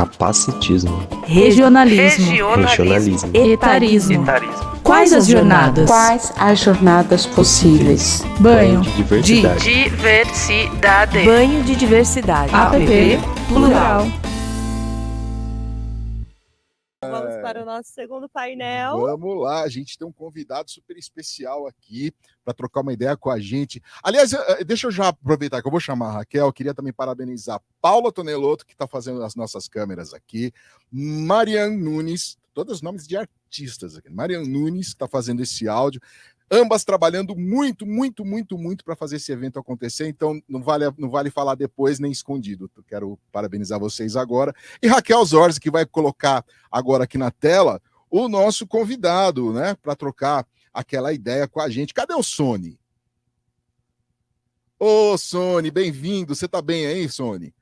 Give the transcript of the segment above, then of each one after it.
Capacitismo. Regionalismo. Regionalismo. Etarismo. Quais as jornadas? Quais as jornadas possíveis? Banho de diversidade. Diversidade. Banho de diversidade. APP Plural. Vamos para o nosso segundo painel. Vamos lá, a gente tem um convidado super especial aqui para trocar uma ideia com a gente. Aliás, deixa eu já aproveitar que eu vou chamar a Raquel. Eu queria também parabenizar Paula Tonelotto, que está fazendo as nossas câmeras aqui, Marian Nunes, todos os nomes de artistas aqui. Marian Nunes está fazendo esse áudio. Ambas trabalhando muito para fazer esse evento acontecer, então não vale falar depois nem escondido. Eu quero parabenizar vocês agora. E Raquel Zorzi, que vai colocar agora aqui na tela o nosso convidado, né, para trocar aquela ideia com a gente. Cadê o Sony? Ô, Sony, bem-vindo. Você tá bem aí, Sony?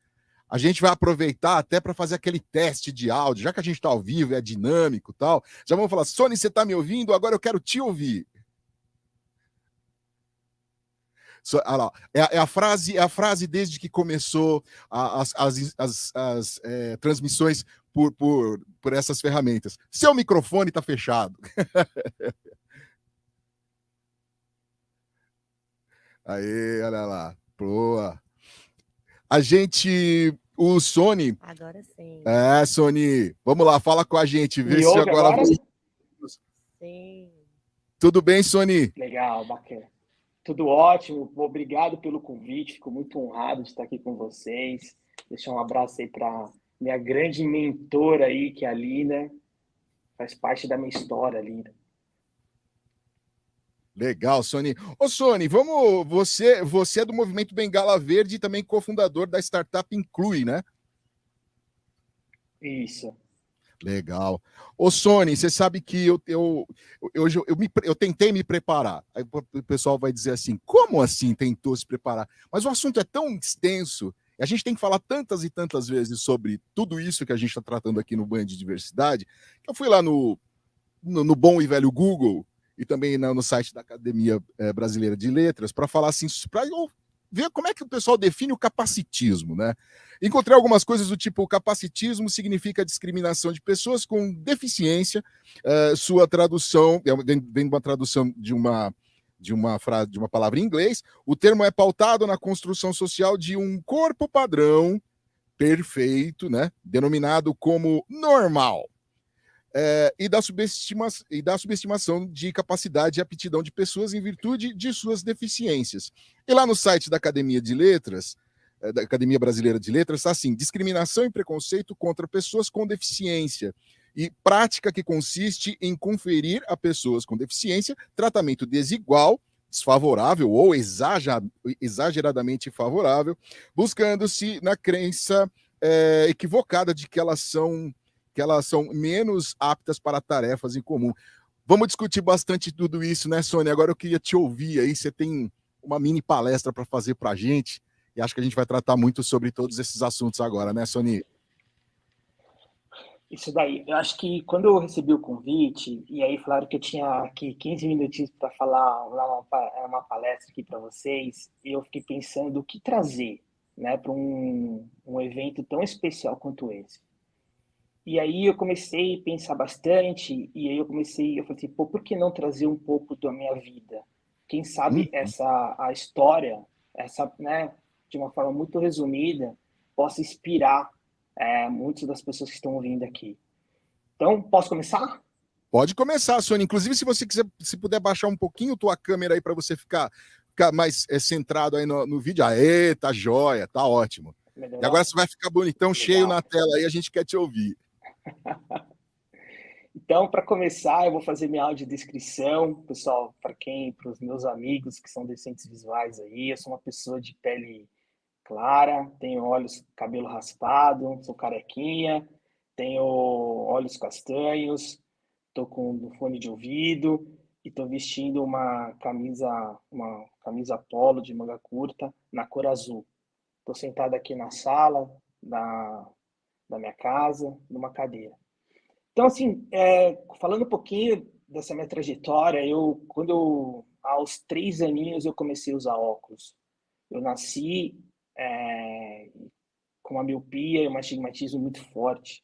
A gente vai aproveitar até para fazer aquele teste de áudio, já que a gente está ao vivo, é dinâmico e tal. Já vamos falar, Sony, você tá me ouvindo? Agora eu quero te ouvir. É a frase desde que começou as transmissões por essas ferramentas. Seu microfone está fechado. Aí, olha lá. Boa. O Sony... Agora sim. Sony, vamos lá, fala com a gente. Vê se agora... Sim. Tudo bem, Sony? Legal, bacana. Tudo ótimo, obrigado pelo convite, fico muito honrado de estar aqui com vocês. Deixar um abraço aí para minha grande mentora aí, que é a Lina, faz parte da minha história, Lina. Legal, Sony. Ô, Sony, você é do Movimento Bengala Verde e também cofundador da startup Inclui, né? Isso. Legal. Ô, Sony, você sabe que eu tentei me preparar. Aí o pessoal vai dizer assim, como assim tentou se preparar? Mas o assunto é tão extenso, e a gente tem que falar tantas e tantas vezes sobre tudo isso que a gente está tratando aqui no Banho de Diversidade, que eu fui lá no bom e velho Google, e também no site da Academia Brasileira de Letras, para falar assim, para eu ver como é que o pessoal define o capacitismo, né? Encontrei algumas coisas do tipo, o capacitismo significa discriminação de pessoas com deficiência. Sua tradução, vem de uma tradução de uma palavra em inglês. O termo é pautado na construção social de um corpo padrão perfeito, né? Denominado como normal. E da subestimação de capacidade e aptidão de pessoas em virtude de suas deficiências. E lá no site da Academia de Letras, da Academia Brasileira de Letras, está assim, discriminação e preconceito contra pessoas com deficiência e prática que consiste em conferir a pessoas com deficiência tratamento desigual, desfavorável ou exageradamente favorável, buscando-se na crença equivocada de que elas são menos aptas para tarefas em comum. Vamos discutir bastante tudo isso, né, Sônia? Agora eu queria te ouvir aí, você tem uma mini palestra para fazer para a gente, e acho que a gente vai tratar muito sobre todos esses assuntos agora, né, Sônia? Isso daí, eu acho que quando eu recebi o convite, e aí falaram que eu tinha aqui 15 minutinhos para falar uma palestra aqui para vocês, e eu fiquei pensando o que trazer, né, para um evento tão especial quanto esse. E aí eu comecei a pensar bastante, e aí eu falei assim, pô, por que não trazer um pouco da minha vida? Quem sabe a história, né, de uma forma muito resumida, possa inspirar muitas das pessoas que estão ouvindo aqui. Então, posso começar? Pode começar, Sônia. Inclusive, se você quiser, se puder baixar um pouquinho tua câmera aí para você ficar mais centrado aí no vídeo. Aê, tá jóia, tá ótimo. Melhorou? E agora você vai ficar bonitão, Legal. cheio na tela aí, a gente quer te ouvir. Então, para começar, eu vou fazer minha audiodescrição, pessoal, para os meus amigos que são deficientes visuais aí, eu sou uma pessoa de pele clara, tenho cabelo raspado, sou carequinha, tenho olhos castanhos, estou com fone de ouvido e estou vestindo uma camisa polo de manga curta na cor azul. Estou sentado aqui na sala da minha casa, numa cadeira. Então, assim, falando um pouquinho dessa minha trajetória, aos 3 aninhos, eu comecei a usar óculos. Eu nasci com uma miopia e um astigmatismo muito forte,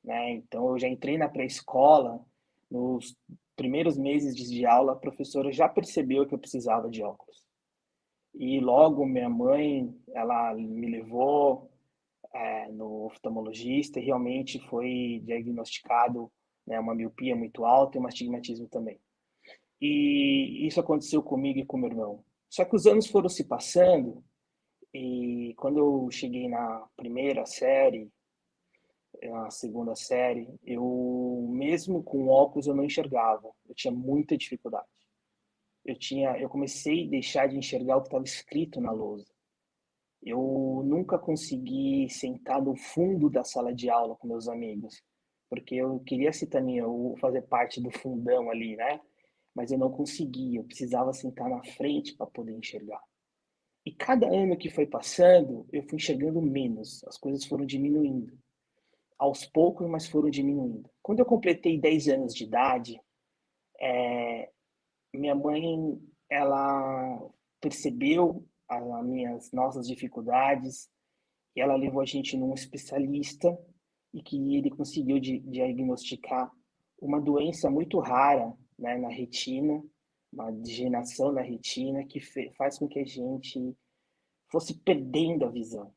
né? Então, eu já entrei na pré-escola, nos primeiros meses de aula, a professora já percebeu que eu precisava de óculos. E logo minha mãe, ela me levou no oftalmologista e realmente foi diagnosticado, né, uma miopia muito alta e um astigmatismo também. E isso aconteceu comigo e com meu irmão. Só que os anos foram se passando e quando eu cheguei na primeira série, na segunda série, eu mesmo com óculos eu não enxergava. Eu tinha muita dificuldade. Eu comecei a deixar de enxergar o que estava escrito na lousa. Eu nunca consegui sentar no fundo da sala de aula com meus amigos, porque eu queria ser também eu fazer parte do fundão ali, né? Mas eu não conseguia, eu precisava sentar na frente para poder enxergar. E cada ano que foi passando, eu fui enxergando menos, as coisas foram diminuindo. Aos poucos, mas foram diminuindo. Quando eu completei 10 anos de idade, minha mãe, ela percebeu as nossas dificuldades e ela levou a gente num especialista e que ele conseguiu diagnosticar uma doença muito rara, né, na retina, uma degeneração na retina que faz com que a gente fosse perdendo a visão.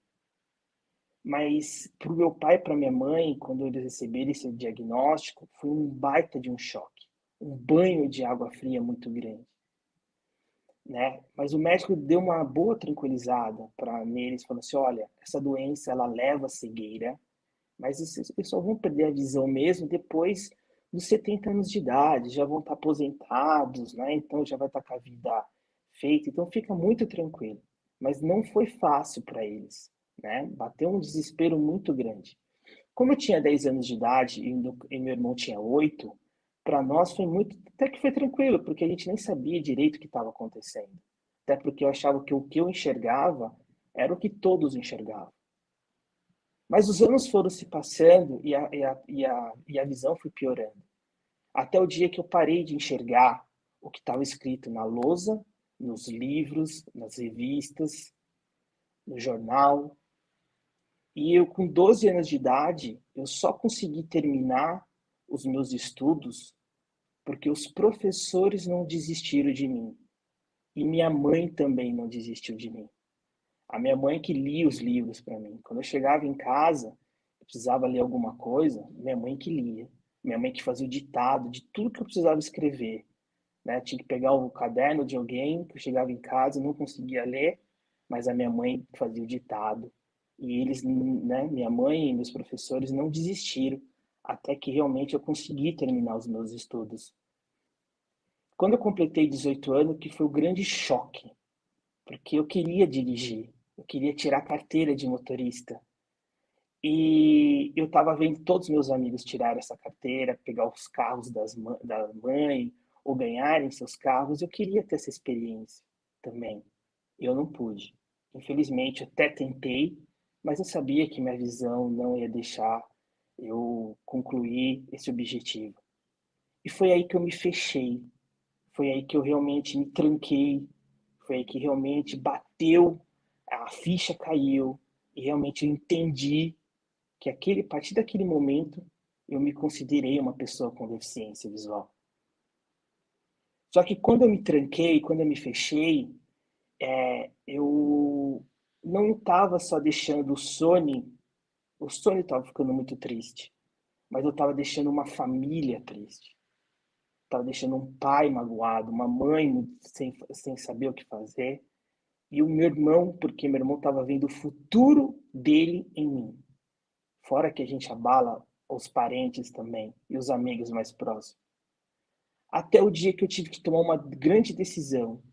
Mas para o meu pai e para minha mãe, quando eles receberam esse diagnóstico, foi um baita de um choque, um banho de água fria muito grande, né? Mas o médico deu uma boa tranquilizada para neles, falou assim: olha, essa doença ela leva à cegueira, mas vocês só vão perder a visão mesmo depois dos 70 anos de idade, já vão estar aposentados, né? Então já vai estar com a vida feita, então fica muito tranquilo. Mas não foi fácil para eles, né? Bateu um desespero muito grande. Como eu tinha 10 anos de idade e meu irmão tinha 8, para nós foi até que foi tranquilo, porque a gente nem sabia direito o que estava acontecendo. Até porque eu achava que o que eu enxergava era o que todos enxergavam. Mas os anos foram se passando e a visão foi piorando. Até o dia que eu parei de enxergar o que estava escrito na lousa, nos livros, nas revistas, no jornal. E eu, com 12 anos de idade, eu só consegui terminar os meus estudos porque os professores não desistiram de mim. E minha mãe também não desistiu de mim. A minha mãe que lia os livros para mim. Quando eu chegava em casa, eu precisava ler alguma coisa, minha mãe que lia. Minha mãe que fazia o ditado de tudo que eu precisava escrever. Né? Tinha que pegar o caderno de alguém, que eu chegava em casa e não conseguia ler, mas a minha mãe fazia o ditado. E eles, né, minha mãe e meus professores não desistiram, até que realmente eu consegui terminar os meus estudos. Quando eu completei 18 anos, que foi o grande choque, porque eu queria dirigir, eu queria tirar a carteira de motorista. E eu estava vendo todos os meus amigos tirar essa carteira, pegar os carros da mãe, ou ganharem seus carros. Eu queria ter essa experiência também. Eu não pude. Infelizmente, eu até tentei, mas eu sabia que minha visão não ia deixar eu concluir esse objetivo. E foi aí que eu me fechei. Foi aí que eu realmente me tranquei. Foi aí que realmente bateu, a ficha caiu. E realmente eu entendi que a partir daquele momento eu me considerei uma pessoa com deficiência visual. Só que quando eu me tranquei, quando eu me fechei, eu não estava só deixando o Sony estava ficando muito triste, mas eu estava deixando uma família triste. Estava deixando um pai magoado, uma mãe sem saber o que fazer, e o meu irmão, porque meu irmão estava vendo o futuro dele em mim. Fora que a gente abala os parentes também, e os amigos mais próximos. Até o dia que eu tive que tomar uma grande decisão.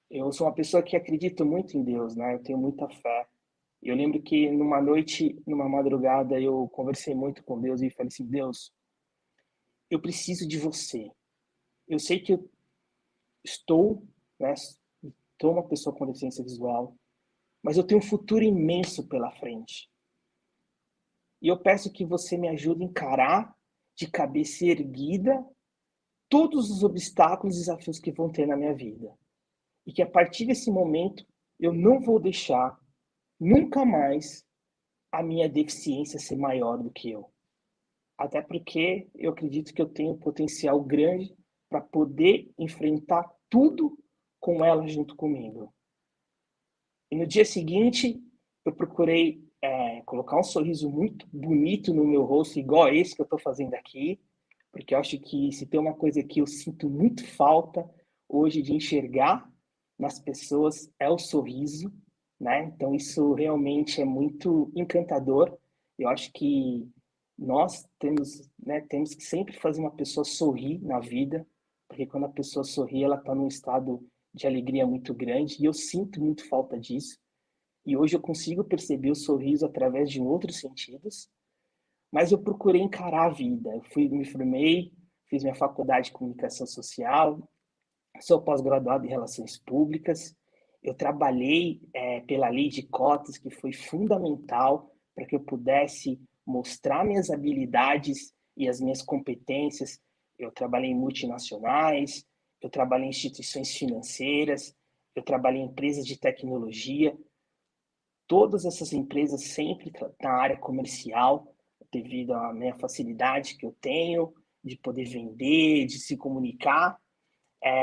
Eu sou uma pessoa que acredita muito em Deus, né? Eu tenho muita fé. Eu lembro que numa noite, numa madrugada, eu conversei muito com Deus e falei assim: Deus, eu preciso de você. Eu sei que eu estou uma pessoa com deficiência visual, mas eu tenho um futuro imenso pela frente. E eu peço que você me ajude a encarar de cabeça erguida todos os obstáculos e desafios que vão ter na minha vida. E que a partir desse momento eu não vou deixar nunca mais a minha deficiência ser maior do que eu. Até porque eu acredito que eu tenho um potencial grande para poder enfrentar tudo com ela junto comigo. E no dia seguinte, eu procurei colocar um sorriso muito bonito no meu rosto, igual esse que eu estou fazendo aqui, porque eu acho que se tem uma coisa que eu sinto muito falta hoje de enxergar nas pessoas é o sorriso, né? Então isso realmente é muito encantador. Eu acho que nós temos que sempre fazer uma pessoa sorrir na vida, porque quando a pessoa sorri, ela está num estado de alegria muito grande, e eu sinto muito falta disso. E hoje eu consigo perceber o sorriso através de outros sentidos, mas eu procurei encarar a vida. Me formei, fiz minha faculdade de comunicação social, sou pós-graduado em relações públicas, eu trabalhei pela lei de cotas, que foi fundamental para que eu pudesse mostrar minhas habilidades e as minhas competências. Eu trabalhei em multinacionais, eu trabalhei em instituições financeiras, eu trabalhei em empresas de tecnologia. Todas essas empresas sempre na área comercial, devido à minha facilidade que eu tenho de poder vender, de se comunicar,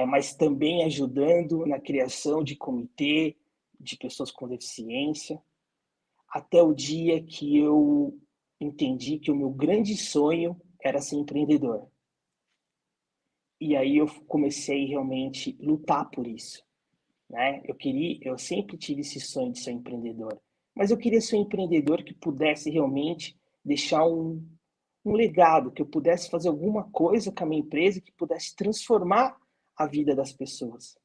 mas também ajudando na criação de comitê de pessoas com deficiência, até o dia que eu entendi que o meu grande sonho era ser empreendedor. E aí eu comecei realmente a lutar por isso, né? Eu sempre tive esse sonho de ser empreendedor, mas eu queria ser um empreendedor que pudesse realmente deixar um legado, que eu pudesse fazer alguma coisa com a minha empresa que pudesse transformar a vida das pessoas.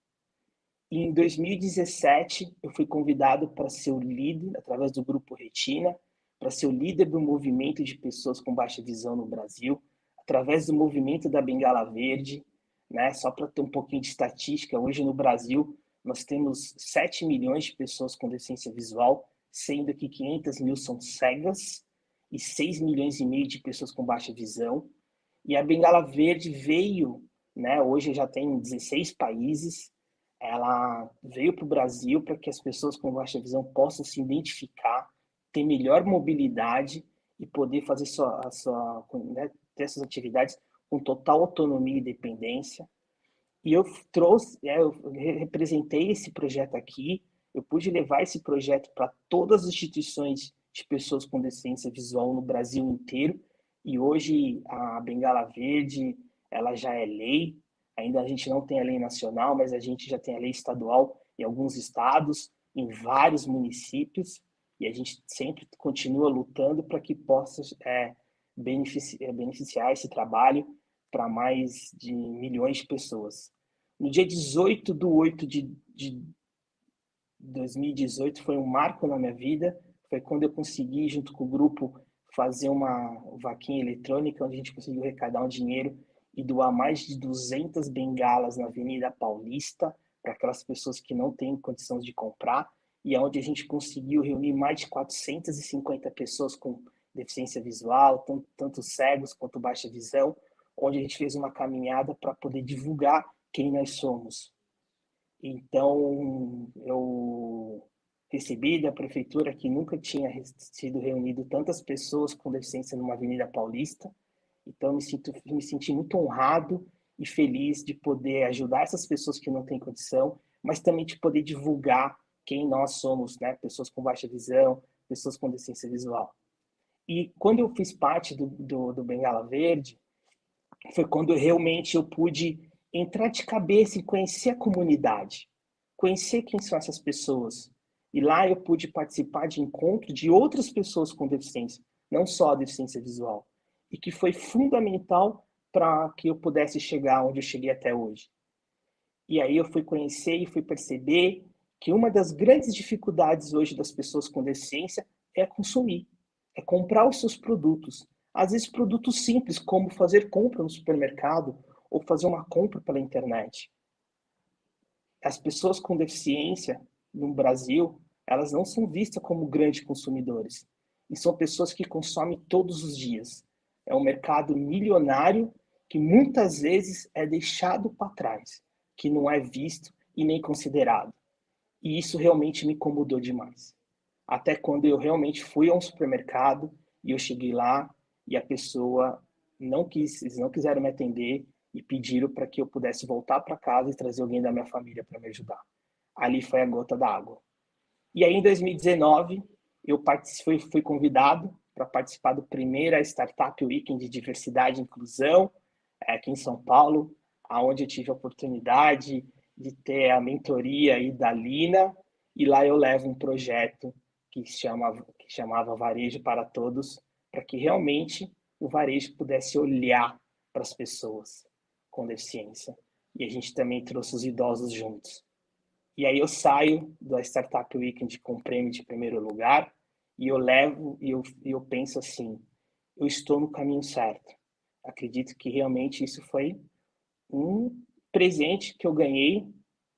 E em 2017, eu fui convidado para ser o líder, através do Grupo Retina, para ser o líder do movimento de pessoas com baixa visão no Brasil, através do movimento da Bengala Verde, né? Só para ter um pouquinho de estatística, hoje no Brasil nós temos 7 milhões de pessoas com deficiência visual, sendo que 500 mil são cegas e 6 milhões e meio de pessoas com baixa visão. E a Bengala Verde veio, né? Hoje já tem 16 países, ela veio para o Brasil para que as pessoas com baixa visão possam se identificar, ter melhor mobilidade e poder fazer ter essas atividades com total autonomia e independência. E eu representei esse projeto aqui, eu pude levar esse projeto para todas as instituições de pessoas com deficiência visual no Brasil inteiro, e hoje a Bengala Verde, ela já é lei. Ainda a gente não tem a lei nacional, mas a gente já tem a lei estadual em alguns estados, em vários municípios, e a gente sempre continua lutando para que possa beneficiar esse trabalho para mais de milhões de pessoas. No dia 18/8 de 2018 foi um marco na minha vida, foi quando eu consegui, junto com o grupo, fazer uma vaquinha eletrônica, onde a gente conseguiu arrecadar um dinheiro e doar mais de 200 bengalas na Avenida Paulista para aquelas pessoas que não têm condição de comprar, e onde a gente conseguiu reunir mais de 450 pessoas com deficiência visual, tanto cegos quanto baixa visão, onde a gente fez uma caminhada para poder divulgar quem nós somos. Então, eu recebi da prefeitura que nunca tinha sido reunido tantas pessoas com deficiência numa Avenida Paulista. Então, me senti muito honrado e feliz de poder ajudar essas pessoas que não têm condição, mas também de poder divulgar quem nós somos, né? Pessoas com baixa visão, pessoas com deficiência visual. E quando eu fiz parte do Bengala Verde, foi quando realmente eu pude entrar de cabeça e conhecer a comunidade, conhecer quem são essas pessoas. E lá eu pude participar de encontros de outras pessoas com deficiência, não só a deficiência visual, e que foi fundamental para que eu pudesse chegar onde eu cheguei até hoje. E aí eu fui conhecer e fui perceber que uma das grandes dificuldades hoje das pessoas com deficiência é consumir, é comprar os seus produtos. Às vezes produtos simples, como fazer compra no supermercado ou fazer uma compra pela internet. As pessoas com deficiência no Brasil, elas não são vistas como grandes consumidores. E são pessoas que consomem todos os dias. É um mercado milionário que muitas vezes é deixado para trás, que não é visto e nem considerado. E isso realmente me incomodou demais. até quando eu realmente fui a um supermercado e eu cheguei lá e a pessoa eles não quiseram me atender e pediram para que eu pudesse voltar para casa e trazer alguém da minha família para me ajudar. Ali foi a gota d'água. E aí, em 2019, eu fui convidado para participar do primeira Startup Weekend de Diversidade e Inclusão, aqui em São Paulo, onde eu tive a oportunidade de ter a mentoria aí da Lina, e lá eu levo um projeto que chamava Varejo para Todos, para que realmente o varejo pudesse olhar para as pessoas com deficiência. E a gente também trouxe os idosos juntos. E aí eu saio da Startup Weekend com o prêmio de primeiro lugar e eu levo e eu penso assim, eu estou no caminho certo. Acredito que realmente isso foi um presente que eu ganhei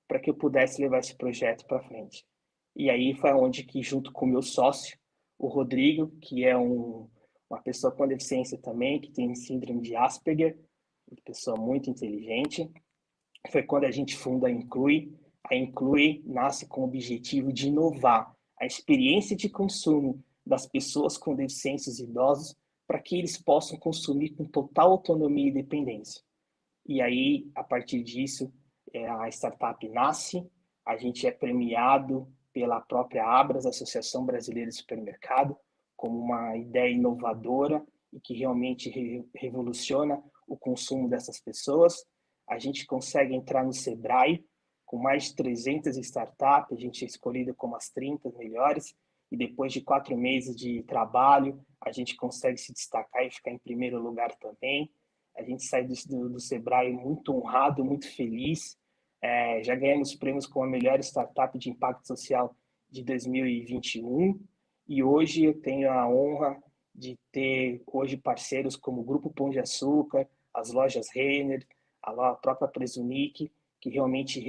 para que eu pudesse levar esse projeto para frente. E aí foi onde que, junto com o meu sócio, o Rodrigo, que é uma pessoa com deficiência também, que tem síndrome de Asperger, uma pessoa muito inteligente, foi quando a gente funda a Inclui. A Inclui nasce com o objetivo de inovar a experiência de consumo das pessoas com deficiências e idosos para que eles possam consumir com total autonomia e independência. E aí, a partir disso, a startup nasce, a gente é premiado pela própria Abras, Associação Brasileira de Supermercado, como uma ideia inovadora e que realmente revoluciona o consumo dessas pessoas. A gente consegue entrar no Sebrae, com mais de 300 startups, a gente é escolhido como as 30 melhores, e depois de 4 meses de trabalho, a gente consegue se destacar e ficar em primeiro lugar também. A gente sai do Sebrae muito honrado, muito feliz. Já ganhamos prêmios como a melhor startup de impacto social de 2021, e hoje eu tenho a honra de ter hoje parceiros como o Grupo Pão de Açúcar, as lojas Renner, a própria Presunic, que realmente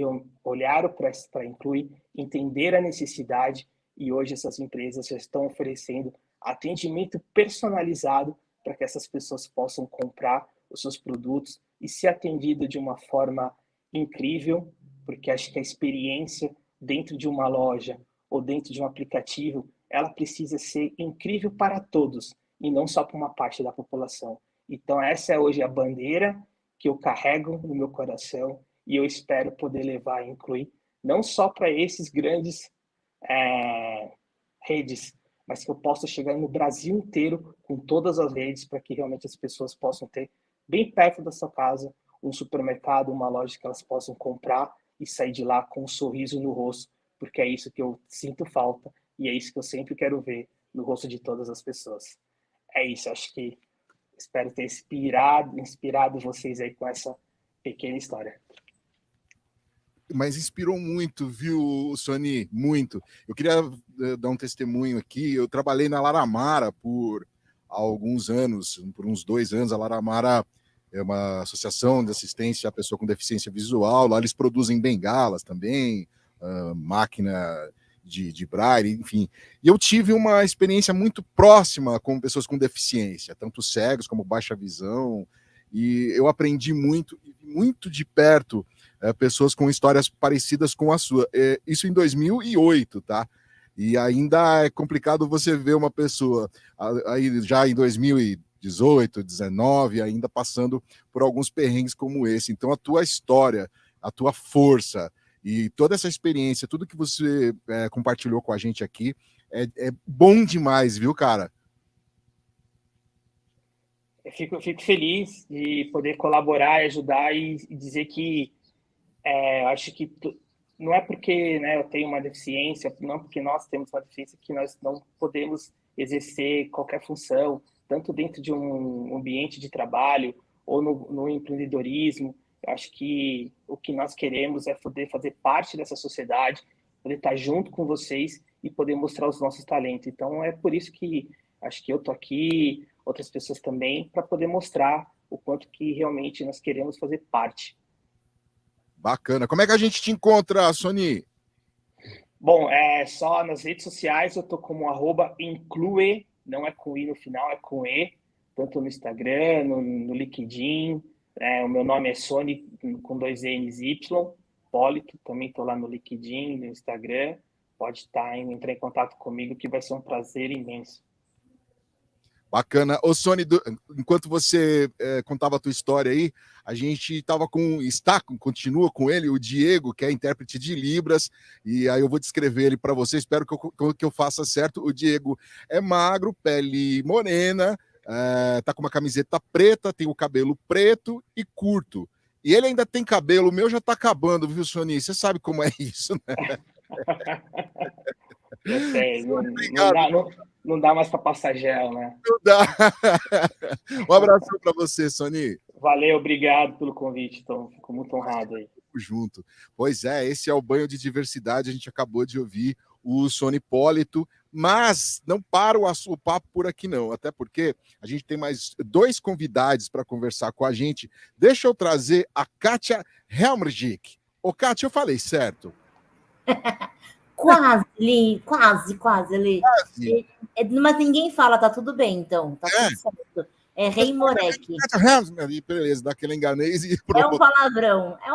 olharam para Inclui, entenderam a necessidade, e hoje essas empresas já estão oferecendo atendimento personalizado para que essas pessoas possam comprar os seus produtos e ser atendido de uma forma incrível, porque acho que a experiência dentro de uma loja ou dentro de um aplicativo, ela precisa ser incrível para todos e não só para uma parte da população. Então essa é hoje a bandeira que eu carrego no meu coração e eu espero poder levar a Inclui não só para esses grandes redes, mas que eu possa chegar no Brasil inteiro com todas as redes para que realmente as pessoas possam ter bem perto da sua casa um supermercado, uma loja que elas possam comprar e sair de lá com um sorriso no rosto, porque é isso que eu sinto falta e é isso que eu sempre quero ver no rosto de todas as pessoas. É isso, acho que espero ter inspirado vocês aí com essa pequena história. Mas inspirou muito, viu, Sony? Muito. Eu queria dar um testemunho aqui. Eu trabalhei na Laramara por alguns anos, por uns 2 anos. A Laramara é uma associação de assistência à pessoa com deficiência visual. Lá eles produzem bengalas também, máquina de braille, enfim. E eu tive uma experiência muito próxima com pessoas com deficiência, tanto cegos como baixa visão. E eu aprendi muito de perto pessoas com histórias parecidas com a sua. Isso em 2008, tá? E ainda é complicado você ver uma pessoa aí já em 2018, 2019, ainda passando por alguns perrengues como esse. Então a tua história, a tua força e toda essa experiência, tudo que você compartilhou com a gente aqui é bom demais, viu, cara? Eu fico feliz de poder colaborar e ajudar e dizer que acho que não é porque eu tenho uma deficiência, não porque nós temos uma deficiência que nós não podemos exercer qualquer função, tanto dentro de um ambiente de trabalho ou no empreendedorismo. Eu acho que o que nós queremos é poder fazer parte dessa sociedade, poder estar junto com vocês e poder mostrar os nossos talentos. Então é por isso que acho que eu tô aqui, outras pessoas também, para poder mostrar o quanto que realmente nós queremos fazer parte. Bacana. Como é que a gente te encontra, Sony? Bom, só nas redes sociais eu tô como @inclue, não é com i no final, é com e, tanto no Instagram, no LinkedIn. O meu nome é Sony com 2 N's Y, Polito, também tô lá no LinkedIn, no Instagram. pode entrar em contato comigo, que vai ser um prazer imenso. Bacana. Ô, Sony, enquanto você contava a tua história aí, a gente continua com ele, o Diego, que é intérprete de Libras, e aí eu vou descrever ele para você, espero que eu faça certo. O Diego é magro, pele morena, tá com uma camiseta preta, tem o cabelo preto e curto. E ele ainda tem cabelo, o meu já tá acabando, viu, Sony? Você sabe como é isso, né? Eu sei, não dá mais para passar gel, né? Não dá. Um abraço para você, Sony. Valeu, obrigado pelo convite, então fico muito honrado aí. Junto. Pois é, esse é o Banho de Diversidade, a gente acabou de ouvir o Sony Hipólito, mas não para o papo por aqui não, até porque a gente tem mais 2 convidados para conversar com a gente. Deixa eu trazer a Kátia Helmrich. Ô, Kátia, eu falei certo? Quase, Li, quase, Li. Quase. Mas ninguém fala, tá tudo bem, então. Tá tudo certo. É Reimorek. Beleza, dá aquele enganês e É um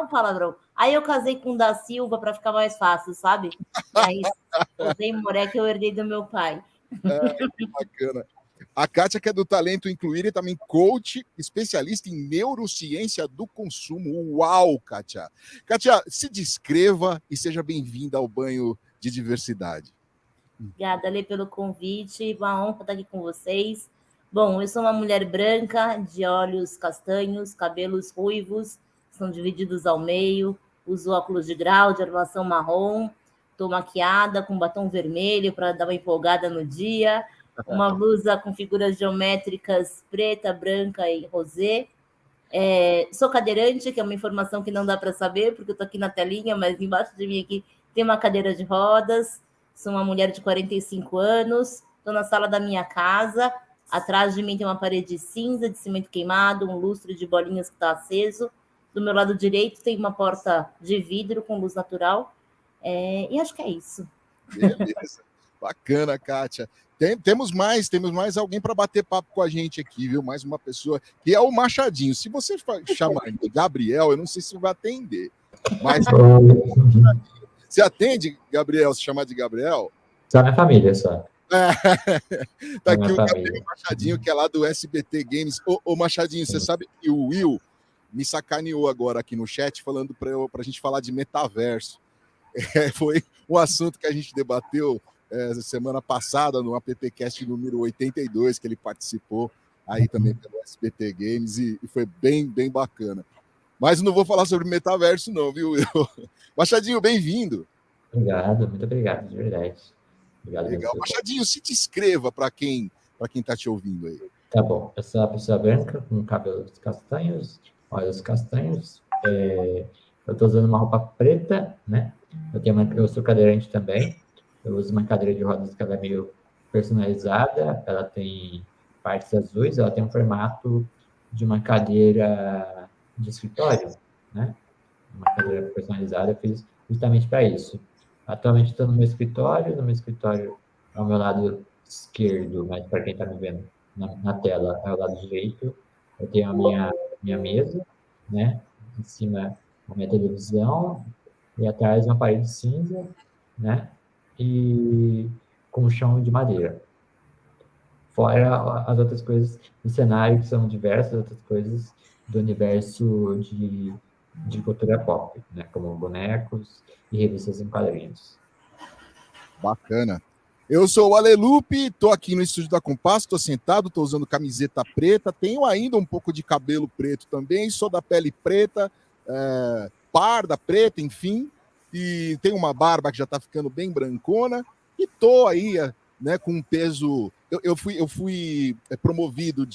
palavrão. Aí eu casei com o da Silva para ficar mais fácil, sabe? E aí, o Reimorek eu herdei do meu pai. Bacana. A Kátia, que é do Talento Incluir, e também coach, especialista em neurociência do consumo. Uau, Kátia! Kátia, se descreva e seja bem-vinda ao Banho de Diversidade. Obrigada, Lê, pelo convite. Uma honra estar aqui com vocês. Bom, eu sou uma mulher branca, de olhos castanhos, cabelos ruivos, são divididos ao meio, uso óculos de grau, de armação marrom, estou maquiada com batom vermelho para dar uma empolgada no dia, uma blusa com figuras geométricas preta, branca e rosé. Sou cadeirante, que é uma informação que não dá para saber, porque eu estou aqui na telinha, mas embaixo de mim aqui tem uma cadeira de rodas. Sou uma mulher de 45 anos, estou na sala da minha casa. Atrás de mim tem uma parede cinza de cimento queimado, um lustre de bolinhas que está aceso. Do meu lado direito tem uma porta de vidro com luz natural. E acho que é isso. Beleza. Bacana, Kátia. Temos mais alguém para bater papo com a gente aqui, viu? Mais uma pessoa, que é o Machadinho. Se você chamar de Gabriel, eu não sei se vai atender. Mas você atende, Gabriel, se chamar de Gabriel? Só minha família, só. Tá aqui o Gabriel Machadinho, que é lá do SBT Games. Ô Machadinho, você sabe que o Will me sacaneou agora aqui no chat, falando pra gente falar de metaverso. Foi um assunto que a gente debateu semana passada no AppCast número 82, que ele participou aí também pelo SBT Games, e foi bem bacana. Mas não vou falar sobre metaverso não, viu? Machadinho, bem-vindo. Obrigado, muito obrigado, de verdade. Obrigado. Legal. Machadinho, se descreva para quem está te ouvindo aí. Tá bom, eu sou uma pessoa branca, com cabelos castanhos, olhos castanhos, eu estou usando uma roupa preta, né? Eu sou cadeirante também, eu uso uma cadeira de rodas que ela é meio personalizada, ela tem partes azuis, ela tem um formato de uma cadeira de escritório, né? Uma cadeira personalizada, eu fiz justamente para isso. Atualmente estou no meu escritório ao meu lado esquerdo, mas para quem está me vendo na tela, é o lado direito. Eu tenho a minha mesa, né? Em cima a minha televisão, e atrás uma parede cinza, né? E com o chão de madeira. Fora as outras coisas do cenário, que são diversas outras coisas do universo de cultura pop, né? Como bonecos e revistas em quadrinhos. Bacana. Eu sou o Alelupe, estou aqui no estúdio da Compasso, estou sentado, estou usando camiseta preta, tenho ainda um pouco de cabelo preto também, sou da pele preta, parda, preta, enfim, e tenho uma barba que já está ficando bem brancona, e estou aí, né, com um peso... Eu fui promovido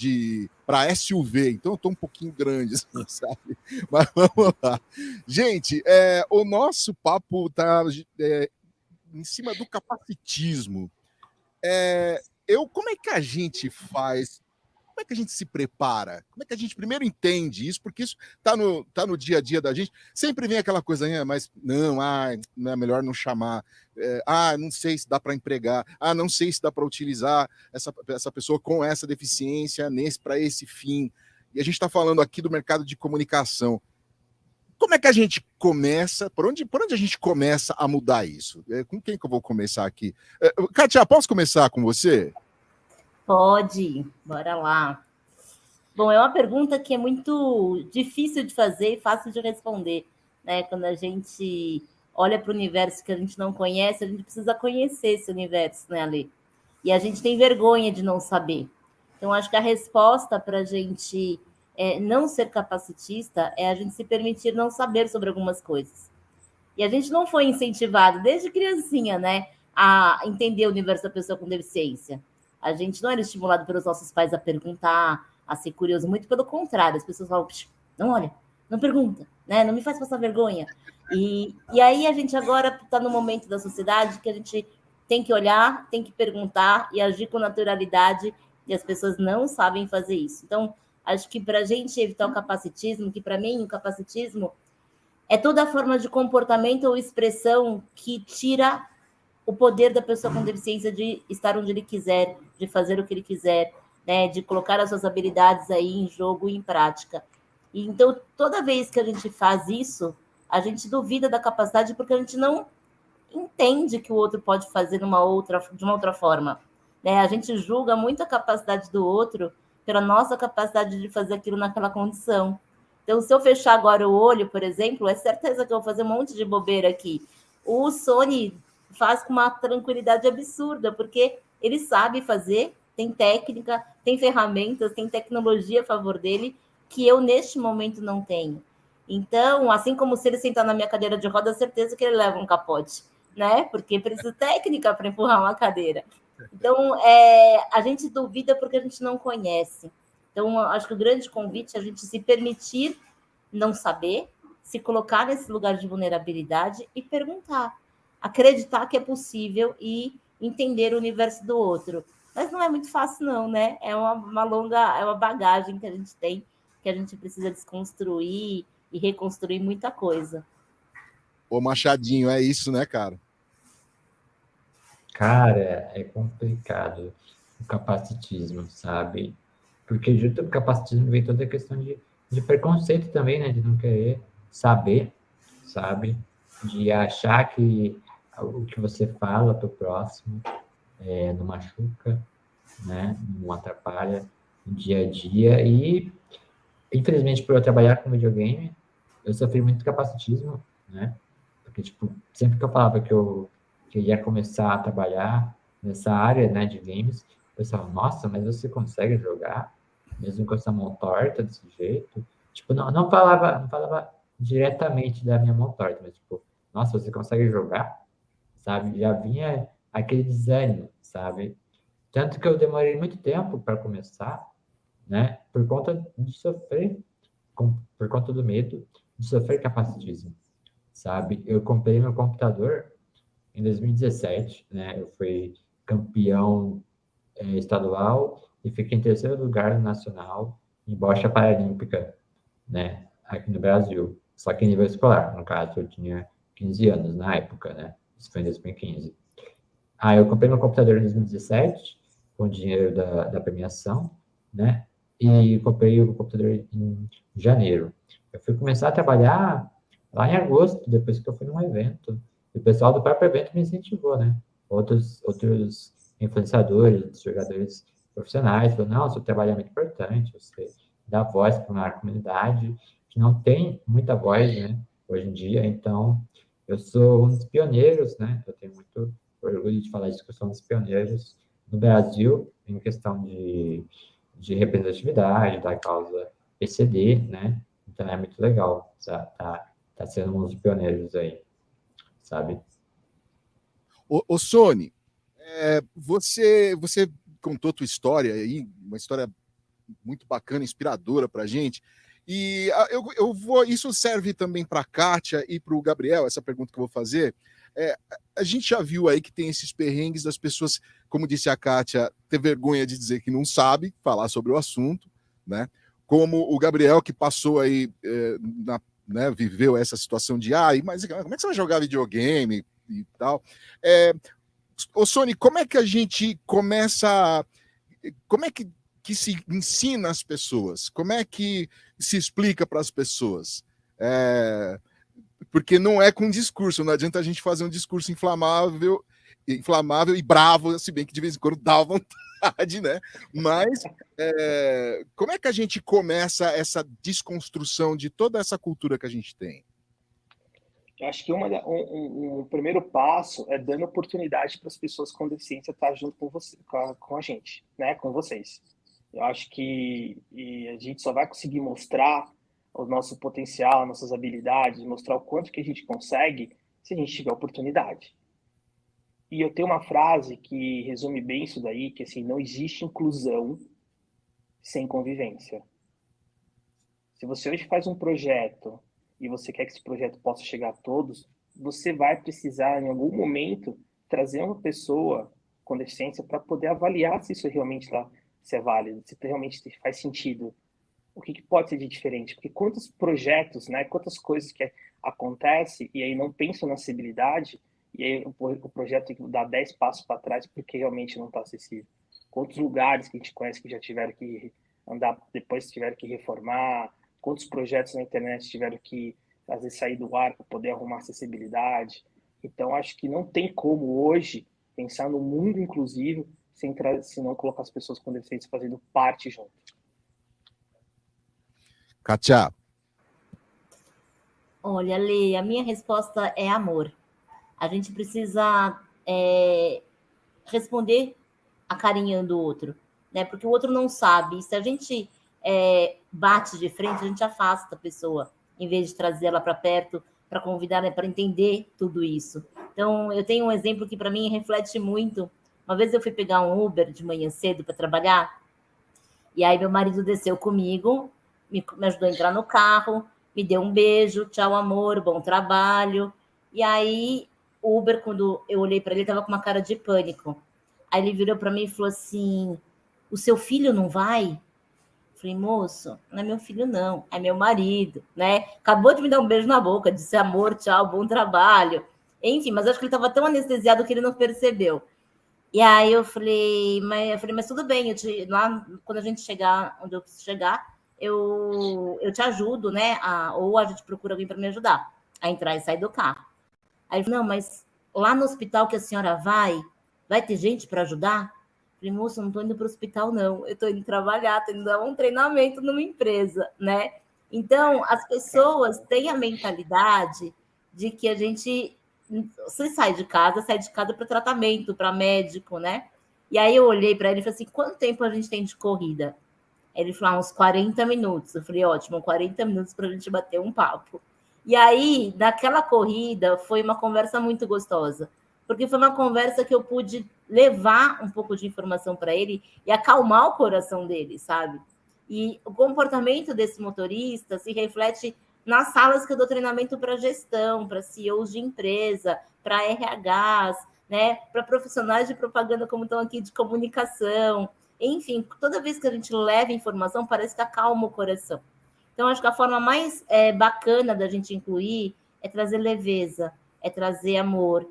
para SUV, então eu estou um pouquinho grande, sabe? Mas vamos lá. Gente, o nosso papo está em cima do capacitismo. Como é que a gente faz? Como é que a gente se prepara? Como é que a gente primeiro entende isso? Porque isso tá no dia a dia da gente. Sempre vem aquela coisa, mas não é melhor não chamar. Não sei se dá para empregar. Não sei se dá para utilizar essa pessoa com essa deficiência para esse fim. E a gente está falando aqui do mercado de comunicação. como é que a gente começa? Por onde a gente começa a mudar isso? Com quem que eu vou começar aqui? Kátia, posso começar com você? Pode, bora lá. Bom, é uma pergunta que é muito difícil de fazer e fácil de responder, né? Quando a gente olha para o universo que a gente não conhece, a gente precisa conhecer esse universo, né, Ale? E a gente tem vergonha de não saber. Então, acho que a resposta para a gente não ser capacitista é a gente se permitir não saber sobre algumas coisas. E a gente não foi incentivado desde criancinha, né, a entender o universo da pessoa com deficiência. A gente não era estimulado pelos nossos pais a perguntar, a ser curioso, muito pelo contrário. As pessoas falam, não olha, não pergunta, né, não me faz passar vergonha. E aí a gente agora está no momento da sociedade que a gente tem que olhar, tem que perguntar e agir com naturalidade, e as pessoas não sabem fazer isso. Então, acho que para a gente evitar o capacitismo, que para mim o capacitismo é toda forma de comportamento ou expressão que tira o poder da pessoa com deficiência de estar onde ele quiser, de fazer o que ele quiser, né, de colocar as suas habilidades aí em jogo e em prática. E então, toda vez que a gente faz isso, a gente duvida da capacidade porque a gente não entende que o outro pode fazer de uma outra forma, né? A gente julga muito a capacidade do outro pela nossa capacidade de fazer aquilo naquela condição. Então, se eu fechar agora o olho, por exemplo, é certeza que eu vou fazer um monte de bobeira aqui. O Sony faz com uma tranquilidade absurda, porque ele sabe fazer, tem técnica, tem ferramentas, tem tecnologia a favor dele, que eu, neste momento, não tenho. Então, assim como se ele sentar na minha cadeira de roda, certeza que ele leva um capote, né? Porque precisa de técnica para empurrar uma cadeira. Então, a gente duvida porque a gente não conhece. Então, acho que o grande convite é a gente se permitir não saber, se colocar nesse lugar de vulnerabilidade e perguntar. Acreditar que é possível e entender o universo do outro. Mas não é muito fácil, não, né? É uma bagagem que a gente tem, que a gente precisa desconstruir e reconstruir muita coisa. Ô, Machadinho, é isso, né, cara? Cara, é complicado o capacitismo, sabe? Porque junto com o capacitismo vem toda a questão de preconceito também, né? De não querer saber, sabe? De achar que o que você fala para o próximo não machuca, né? Não atrapalha no dia a dia. E, infelizmente, por eu trabalhar com videogame, eu sofri muito capacitismo, né? Porque, tipo, sempre que eu falava que eu ia começar a trabalhar nessa área, né, de games, o pessoal, nossa, mas você consegue jogar mesmo com essa mão torta desse jeito? Tipo, não falava diretamente da minha mão torta, mas tipo, nossa, você consegue jogar? Sabe? Já vinha aquele desânimo, sabe? Tanto que eu demorei muito tempo para começar, né, por conta de sofrer, por conta do medo de sofrer capacitismo, sabe? Eu comprei meu computador em 2017, né? Eu fui campeão estadual e fiquei em terceiro lugar no nacional em bocha paralímpica, né? Aqui no Brasil. Só que em nível escolar, no caso, eu tinha 15 anos na época, né? Isso foi em 2015. Aí eu comprei meu computador em 2017 com o dinheiro da premiação, né? E comprei o computador em janeiro. Eu fui começar a trabalhar lá em agosto, depois que eu fui num evento. E o pessoal do próprio evento me incentivou, né? Outros influenciadores, jogadores profissionais, falaram, não, seu trabalho é muito importante, você dá voz para uma comunidade que não tem muita voz, né? Hoje em dia, então, eu sou um dos pioneiros, né? Eu tenho muito orgulho de falar isso, que eu sou um dos pioneiros no Brasil em questão de representatividade da causa PCD, né? Então, é muito legal, tá sendo um dos pioneiros aí, sabe? Ô Sony, você contou tua história aí, uma história muito bacana, inspiradora pra gente, e isso serve também para a Kátia e para o Gabriel, essa pergunta que eu vou fazer. A gente já viu aí que tem esses perrengues das pessoas, como disse a Kátia, ter vergonha de dizer que não sabe falar sobre o assunto, né? Como o Gabriel, que passou aí, né, viveu essa situação de, mas como é que você vai jogar videogame e tal? Ô Sony, como é que a gente começa, como é que se ensina as pessoas? Como é que se explica para as pessoas? Porque não é com discurso, não adianta a gente fazer um discurso inflamável e bravo, se bem que de vez em quando dá vontade, né? Mas como é que a gente começa essa desconstrução de toda essa cultura que a gente tem? Eu acho que um primeiro passo é dando oportunidade para as pessoas com deficiência estar junto com você, com a gente, né? Com vocês. Eu acho que a gente só vai conseguir mostrar o nosso potencial, nossas habilidades, mostrar o quanto que a gente consegue se a gente tiver oportunidade. E eu tenho uma frase que resume bem isso daí, que assim, não existe inclusão sem convivência. Se você hoje faz um projeto e você quer que esse projeto possa chegar a todos, você vai precisar, em algum momento, trazer uma pessoa com deficiência para poder avaliar se isso realmente se é válido, se realmente faz sentido. O que pode ser de diferente? Porque quantos projetos, né, quantas coisas que acontecem e aí não pensam na acessibilidade e aí o projeto tem que dar 10 passos para trás porque realmente não está acessível. Quantos lugares que a gente conhece que já tiveram que andar, depois tiveram que reformar, quantos projetos na internet tiveram que, às vezes, sair do ar para poder arrumar acessibilidade. Então, acho que não tem como hoje pensar no mundo inclusivo se não colocar as pessoas com deficiência fazendo parte junto. Kátia. Olha, Lê, a minha resposta é amor. A gente precisa responder acarinhando o outro, né? Porque o outro não sabe. E se a gente bate de frente, a gente afasta a pessoa, em vez de trazer ela para perto, para convidar, né, para entender tudo isso. Então, eu tenho um exemplo que para mim reflete muito. Uma vez eu fui pegar um Uber de manhã cedo para trabalhar, e aí meu marido desceu comigo, me ajudou a entrar no carro, me deu um beijo, tchau, amor, bom trabalho. E aí, o Uber, quando eu olhei para ele, estava com uma cara de pânico. Aí ele virou para mim e falou assim, o seu filho não vai? Falei, moço, não é meu filho, não, é meu marido, né? Acabou de me dar um beijo na boca, disse amor, tchau, bom trabalho. Enfim, mas acho que ele estava tão anestesiado que ele não percebeu. E aí eu falei, mas tudo bem, lá quando a gente chegar onde eu preciso chegar, eu te ajudo, né? Ou a gente procura alguém para me ajudar a entrar e sair do carro. Aí ele falou, não, mas lá no hospital que a senhora vai ter gente para ajudar? Falei, moço, eu não estou indo para o hospital, não. Eu estou indo trabalhar, estou indo dar um treinamento numa empresa, né? Então, as pessoas têm a mentalidade de que a gente... Você sai de casa para tratamento, para médico, né? E aí eu olhei para ele e falei assim, quanto tempo a gente tem de corrida? Ele falou, uns 40 minutos. Eu falei, ótimo, 40 minutos para a gente bater um papo. E aí, naquela corrida, foi uma conversa muito gostosa, porque foi uma conversa que eu pude levar um pouco de informação para ele e acalmar o coração dele, sabe? E o comportamento desse motorista se reflete nas salas que eu dou treinamento para gestão, para CEOs de empresa, para RHs, né? Para profissionais de propaganda como estão aqui de comunicação. Enfim, toda vez que a gente leva informação, parece que acalma o coração. Então, acho que a forma mais bacana da gente incluir é trazer leveza, é trazer amor,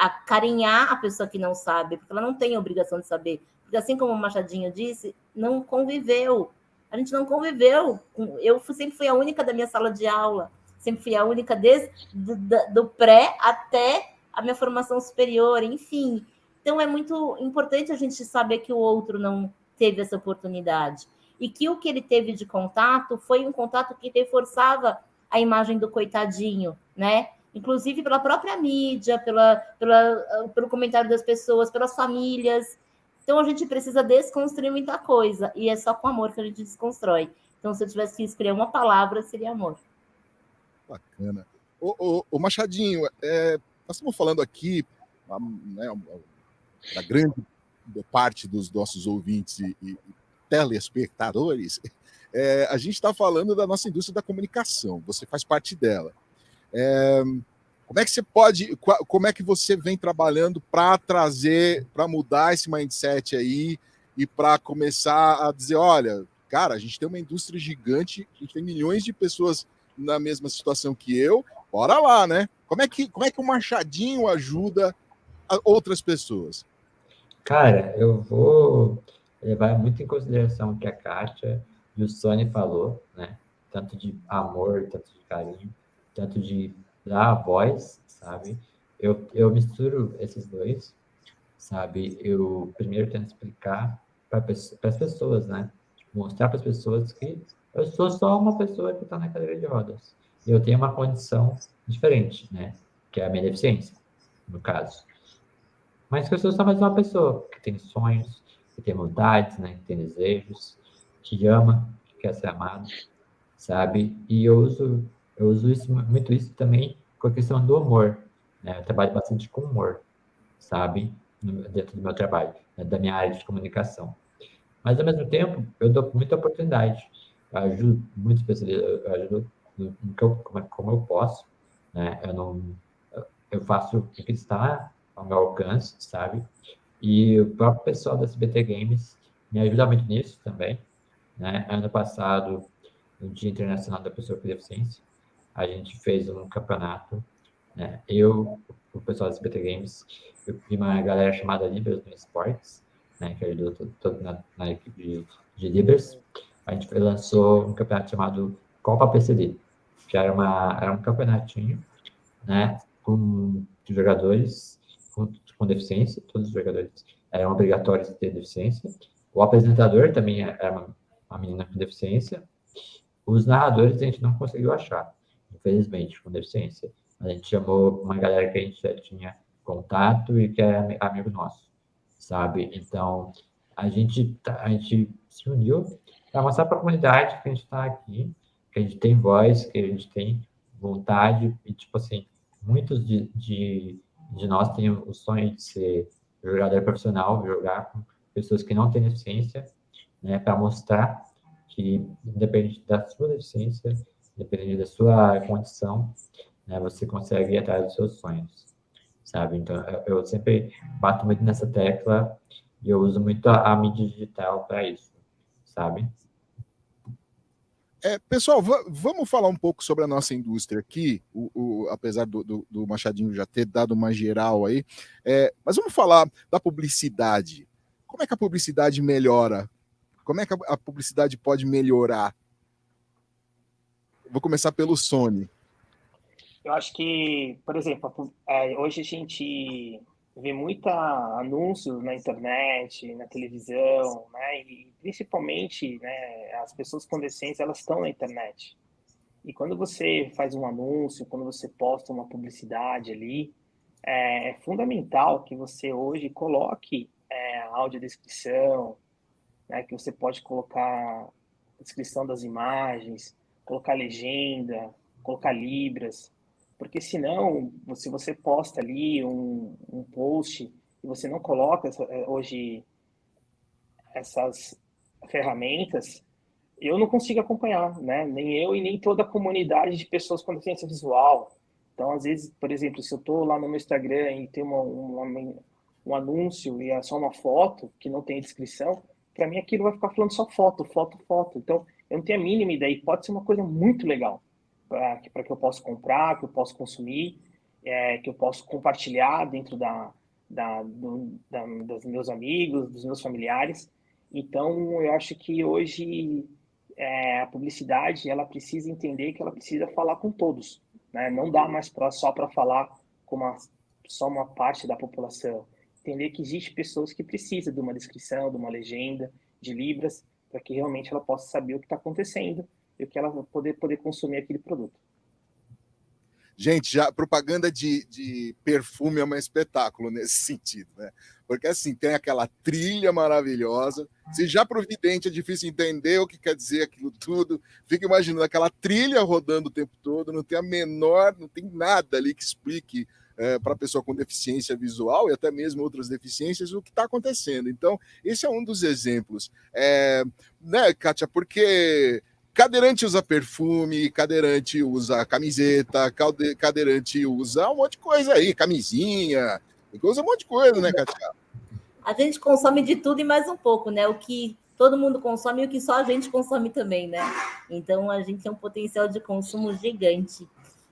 acarinhar a pessoa que não sabe, porque ela não tem a obrigação de saber. Porque assim como o Machadinho disse, não conviveu. A gente não conviveu. Eu sempre fui a única da minha sala de aula, sempre fui a única desde do pré até a minha formação superior, enfim. Então, é muito importante a gente saber que o outro não teve essa oportunidade. E que o que ele teve de contato foi um contato que reforçava a imagem do coitadinho, né? Inclusive pela própria mídia, pelo comentário das pessoas, pelas famílias. Então, a gente precisa desconstruir muita coisa, e é só com amor que a gente desconstrói. Então, se eu tivesse que escolher uma palavra, seria amor. Bacana. Ô Machadinho, nós estamos falando aqui, né, da grande parte dos nossos ouvintes e telespectadores, a gente está falando da nossa indústria da comunicação, você faz parte dela. Como é que você vem trabalhando para mudar esse mindset aí e para começar a dizer, olha, cara, a gente tem uma indústria gigante, a gente tem milhões de pessoas na mesma situação que eu, bora lá, né? Como é que o Machadinho ajuda outras pessoas? Cara, eu vou levar muito em consideração o que a Kátia e o Sônia falou, né? tanto de amor, tanto de carinho, tanto de dar voz, sabe? Eu misturo esses dois, sabe? Eu primeiro tento explicar para as pessoas, né? Mostrar para as pessoas que eu sou só uma pessoa que está na cadeira de rodas. E eu tenho uma condição diferente, né? Que é a minha deficiência, no caso. Mas que eu sou só mais uma pessoa que tem sonhos, que tem vontades, né? Que tem desejos, que ama, que quer ser amado, sabe? E eu uso isso, muito isso também com a questão do humor, né? Eu trabalho bastante com humor, sabe? Dentro do meu trabalho, né? Da minha área de comunicação. Mas, ao mesmo tempo, eu dou muita oportunidade. Eu ajudo muitas pessoas, eu ajudo como eu posso, né? Eu faço o que está ao meu alcance, sabe? E o próprio pessoal da SBT Games me ajuda muito nisso também, né? Ano passado, no Dia Internacional da Pessoa com Deficiência, a gente fez um campeonato, né? O pessoal da SBT Games, eu vi uma galera chamada Libras no Esportes, né? Que ajudou todo na equipe de Libras. A gente lançou um campeonato chamado Copa PCD, que era um campeonatinho, né? Com jogadores com deficiência, todos os jogadores eram obrigatórios de ter deficiência. O apresentador também era uma menina com deficiência. Os narradores a gente não conseguiu achar, infelizmente, com deficiência. A gente chamou uma galera que a gente já tinha contato e que é amigo nosso, sabe? Então, a gente se uniu para mostrar para a comunidade que a gente está aqui, que a gente tem voz, que a gente tem vontade e, tipo assim, muitos de nós têm o sonho de ser jogador profissional, jogar com pessoas que não têm deficiência, né, para mostrar que, independente da sua deficiência, independente da sua condição, né, você consegue ir atrás dos seus sonhos, sabe? Então, eu sempre bato muito nessa tecla e eu uso muito a mídia digital para isso, sabe? Pessoal, vamos falar um pouco sobre a nossa indústria aqui, apesar do Machadinho já ter dado uma geral aí, mas vamos falar da publicidade. Como é que a publicidade melhora? Como é que a publicidade pode melhorar? Vou começar pelo Sony. Eu acho que, por exemplo, hoje a gente vê muita anúncio na internet, na televisão, né? E principalmente, né, as pessoas com deficiência, elas estão na internet. E quando você faz um anúncio, quando você posta uma publicidade ali, é fundamental que você hoje coloque audiodescrição, né, que você pode colocar a descrição das imagens, colocar legenda, colocar libras, porque senão, se você posta ali um post e você não coloca hoje essas ferramentas, eu não consigo acompanhar, né? Nem eu e nem toda a comunidade de pessoas com deficiência visual. Então, às vezes, por exemplo, se eu estou lá no meu Instagram e tem um anúncio e é só uma foto que não tem descrição, para mim aquilo vai ficar falando só foto, foto, foto. Então, eu não tenho a mínima ideia. Pode ser uma coisa muito legal para que eu possa comprar, que eu possa consumir, que eu possa compartilhar dentro dos meus amigos, dos meus familiares. Então, eu acho que hoje a publicidade ela precisa entender que ela precisa falar com todos, né? Não dá mais só para falar com só uma parte da população. Entender que existe pessoas que precisam de uma descrição, de uma legenda, de libras, para que realmente ela possa saber o que está acontecendo e o que ela vai poder consumir aquele produto. Gente, já propaganda de perfume é um espetáculo nesse sentido, né? Porque assim, tem aquela trilha maravilhosa. Se já para o vidente é difícil entender o que quer dizer aquilo tudo, fica imaginando aquela trilha rodando o tempo todo, não tem nada ali que explique para a pessoa com deficiência visual e até mesmo outras deficiências o que está acontecendo. Então, esse é um dos exemplos. Né, Kátia, porque cadeirante usa perfume, cadeirante usa camiseta, cadeirante usa um monte de coisa aí, camisinha, usa um monte de coisa, né, Kátia? A gente consome de tudo e mais um pouco, né? O que todo mundo consome e o que só a gente consome também, né? Então, a gente tem um potencial de consumo gigante.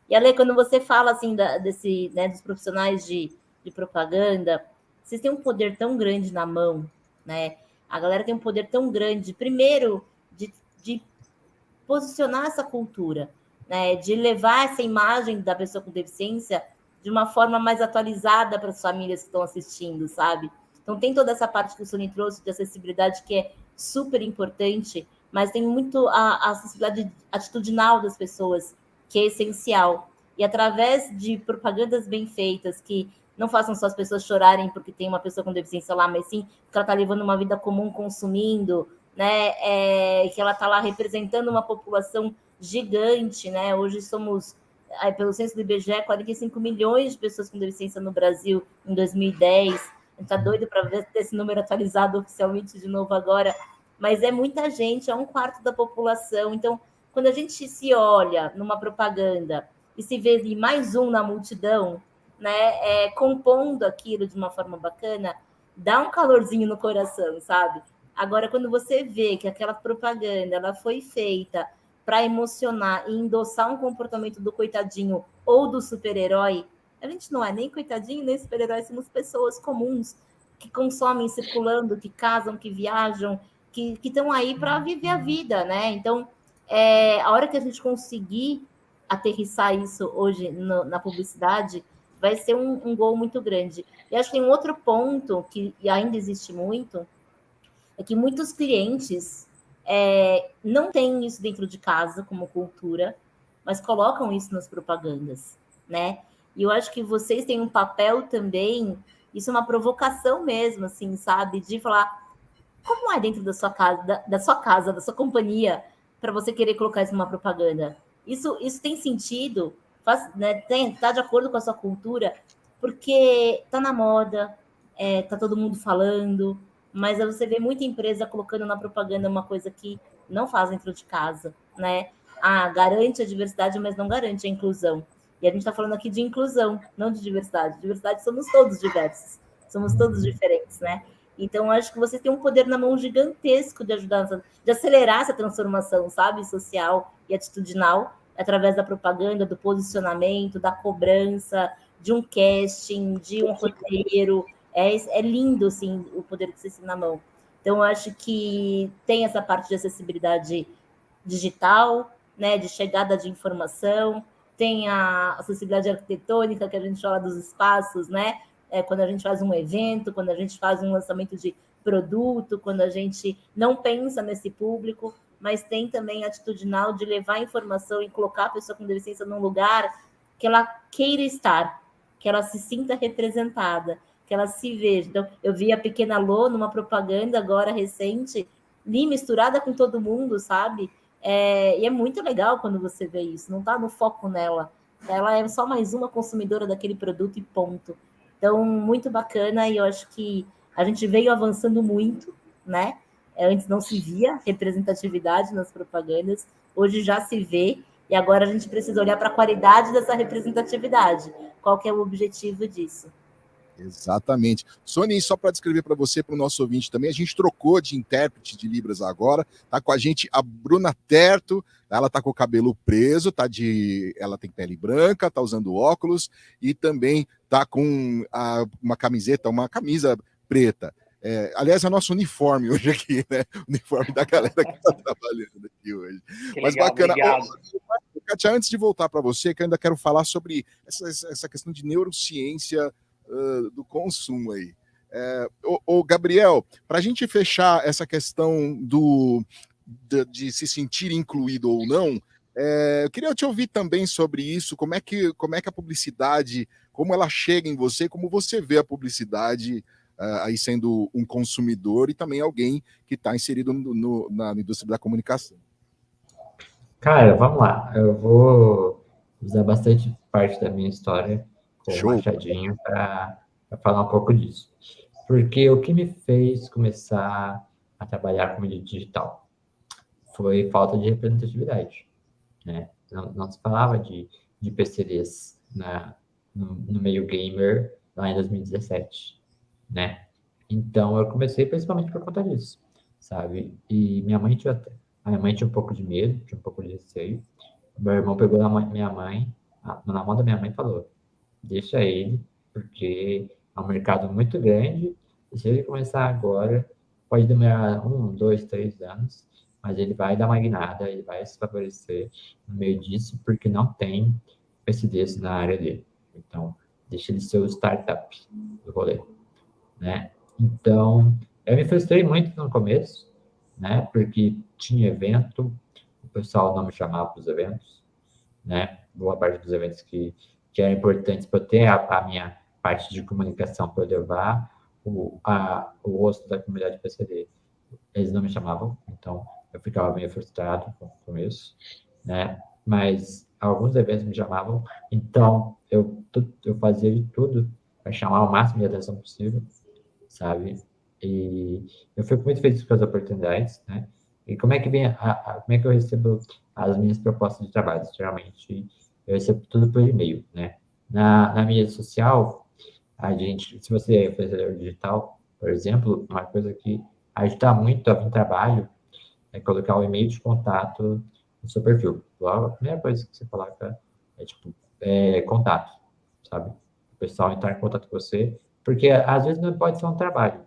E, Ale, quando você fala, assim, dos profissionais de propaganda, vocês têm um poder tão grande na mão, né? A galera tem um poder tão grande, primeiro, de posicionar essa cultura, né? De levar essa imagem da pessoa com deficiência de uma forma mais atualizada para as famílias que estão assistindo, sabe? Então, tem toda essa parte que o Sony trouxe de acessibilidade que é super importante, mas tem muito a acessibilidade atitudinal das pessoas, que é essencial. E através de propagandas bem feitas, que não façam só as pessoas chorarem porque tem uma pessoa com deficiência lá, mas sim que ela está levando uma vida comum consumindo, né? Que ela está lá representando uma população gigante, né? Hoje somos, pelo censo do IBGE, 45 milhões de pessoas com deficiência no Brasil em 2010. A gente está doido para ver esse número atualizado oficialmente de novo agora, mas é muita gente, é 1/4 da população. Então, quando a gente se olha numa propaganda e se vê ali mais um na multidão, né, compondo aquilo de uma forma bacana, dá um calorzinho no coração, sabe? Agora, quando você vê que aquela propaganda ela foi feita para emocionar e endossar um comportamento do coitadinho ou do super-herói, a gente não é nem coitadinho, nem super-herói, somos pessoas comuns que consomem circulando, que casam, que viajam, que estão aí para viver a vida, né? Então, a hora que a gente conseguir aterrissar isso hoje na publicidade, vai ser um gol muito grande. E acho que tem um outro ponto que ainda existe muito, é que muitos clientes não têm isso dentro de casa como cultura, mas colocam isso nas propagandas, né? E eu acho que vocês têm um papel também, isso é uma provocação mesmo, assim, sabe? De falar, como é dentro da sua casa, da sua companhia, para você querer colocar isso numa propaganda? Isso tem sentido, né, tá de acordo com a sua cultura, porque tá na moda, tá todo mundo falando, mas você vê muita empresa colocando na propaganda uma coisa que não faz dentro de casa, né? Garante a diversidade, mas não garante a inclusão. E a gente está falando aqui de inclusão, não de diversidade. Diversidade somos todos diversos, somos todos diferentes, né? Então, acho que você tem um poder na mão gigantesco de ajudar, de acelerar essa transformação, sabe? Social e atitudinal, através da propaganda, do posicionamento, da cobrança, de um casting, de um roteiro. É lindo, assim, o poder que você tem na mão. Então, eu acho que tem essa parte de acessibilidade digital, né? De chegada de informação, tem a acessibilidade arquitetônica, que a gente fala dos espaços, né? Quando a gente faz um evento, quando a gente faz um lançamento de produto, quando a gente não pensa nesse público, mas tem também a atitudinal de levar informação e colocar a pessoa com deficiência num lugar que ela queira estar, que ela se sinta representada, que ela se veja. Então, eu vi a pequena Lô numa propaganda agora recente, ali misturada com todo mundo, sabe? E é muito legal quando você vê isso, não está no foco nela. Ela é só mais uma consumidora daquele produto e ponto. Então, muito bacana, e eu acho que a gente veio avançando muito, né? Antes não se via representatividade nas propagandas, hoje já se vê, e agora a gente precisa olhar para a qualidade dessa representatividade. Qual que é o objetivo disso? Exatamente. Sony, só para descrever para você, para o nosso ouvinte também, a gente trocou de intérprete de Libras agora, tá com a gente a Bruna Terto, ela tá com o cabelo preso, ela tem pele branca, tá usando óculos e também tá com uma camisa preta. Aliás, é nosso uniforme hoje aqui, né? O uniforme da galera que está trabalhando aqui hoje. Mas legal, bacana. Kátia, antes de voltar para você, que eu ainda quero falar sobre essa questão de neurociência do consumo aí. Gabriel, para a gente fechar essa questão de se sentir incluído ou não, eu queria te ouvir também sobre isso, como é que a publicidade, como ela chega em você, como você vê a publicidade aí sendo um consumidor e também alguém que está inserido na indústria da comunicação. Cara, vamos lá. Eu vou usar bastante parte da minha história com o Machadinho para falar um pouco disso. Porque o que me fez começar a trabalhar com mídia digital foi falta de representatividade, né? Não se falava de PCDs no meio gamer lá em 2017, né? Então, eu comecei principalmente por conta disso, sabe? E minha mãe tinha um pouco de medo, tinha um pouco de receio. Meu irmão pegou na mão da minha mãe e falou, deixa ele, porque é um mercado muito grande, e se ele começar agora, pode demorar 1, 2, 3 anos, mas ele vai dar uma guinada, ele vai se favorecer no meio disso, porque não tem PCDs na área dele. Então, deixa ele ser o startup do rolê, né? Então, eu me frustrei muito no começo, né? Porque tinha evento, o pessoal não me chamava para os eventos, né? Boa parte dos eventos que eram importantes para eu ter a minha parte de comunicação para eu levar o rosto da comunidade PCD. Eles não me chamavam, então eu ficava meio frustrado no começo, né? Mas alguns eventos me chamavam, então eu fazia de tudo para chamar o máximo de atenção possível, sabe? E eu fico muito feliz com as oportunidades, né? E como é que como é que eu recebo as minhas propostas de trabalho? Geralmente eu recebo tudo por e-mail, né? Na minha rede social, se você é influenciador digital, por exemplo, uma coisa que ajuda muito a vir trabalho é colocar o e-mail de contato no seu perfil. Logo, a primeira coisa que você coloca é contato, sabe? O pessoal entrar em contato com você, porque às vezes não pode ser um trabalho,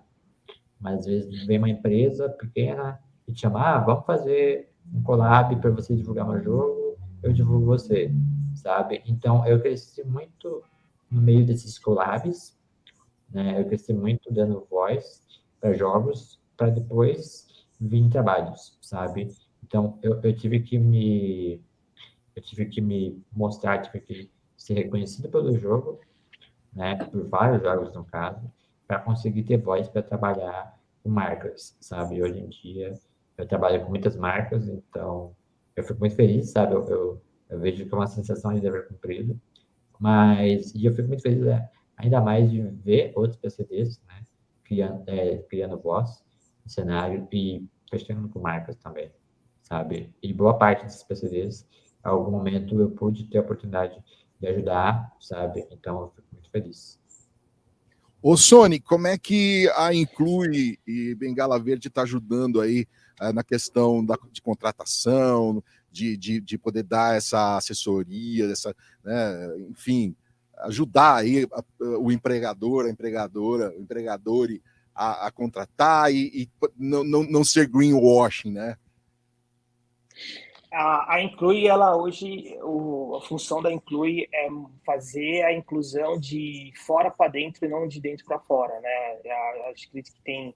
mas às vezes vem uma empresa pequena e te chama, vamos fazer um collab para você divulgar meu jogo, eu divulgo você, sabe? Então, eu cresci muito no meio desses collabs, né? Eu cresci muito dando voz para jogos, para depois vir em trabalhos, sabe? Então, eu tive que me mostrar, tive que ser reconhecido pelo jogo, né? Por vários jogos, no caso, para conseguir ter voz para trabalhar com marcas, sabe? Hoje em dia, eu trabalho com muitas marcas, então eu fico muito feliz, sabe? Eu vejo que é uma sensação de dever cumprido, e eu fico muito feliz ainda mais de ver outros PCDs, né? Criando voz no cenário e fechando com marcas também, sabe? E boa parte desses PCDs, em algum momento eu pude ter a oportunidade de ajudar, sabe? Então eu fico muito feliz. Ô, Sony, como é que a Inclui e Bengala Verde está ajudando aí na questão de contratação, de poder dar essa assessoria, né, enfim, ajudar aí o empregador, a empregadora, o empregador a contratar e não ser greenwashing, né? A Inclui, ela hoje, a função da Inclui é fazer a inclusão de fora para dentro e não de dentro para fora, né? Acho que tem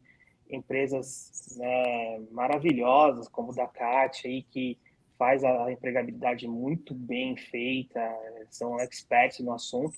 empresas, né, maravilhosas, como o da Kátia, aí, que faz a empregabilidade muito bem feita, são experts no assunto,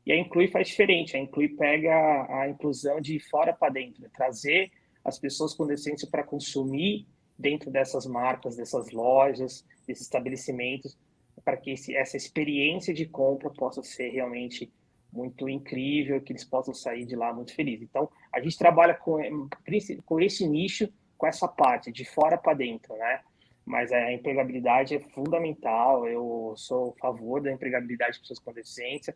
e a Inclui faz diferente, a Inclui pega a inclusão de fora para dentro, trazer as pessoas com deficiência para consumir dentro dessas marcas, dessas lojas, desses estabelecimentos, para que essa experiência de compra possa ser realmente muito incrível, que eles possam sair de lá muito felizes. Então, a gente trabalha com esse nicho, com essa parte, de fora para dentro, né? Mas a empregabilidade é fundamental, eu sou a favor da empregabilidade de pessoas com deficiência.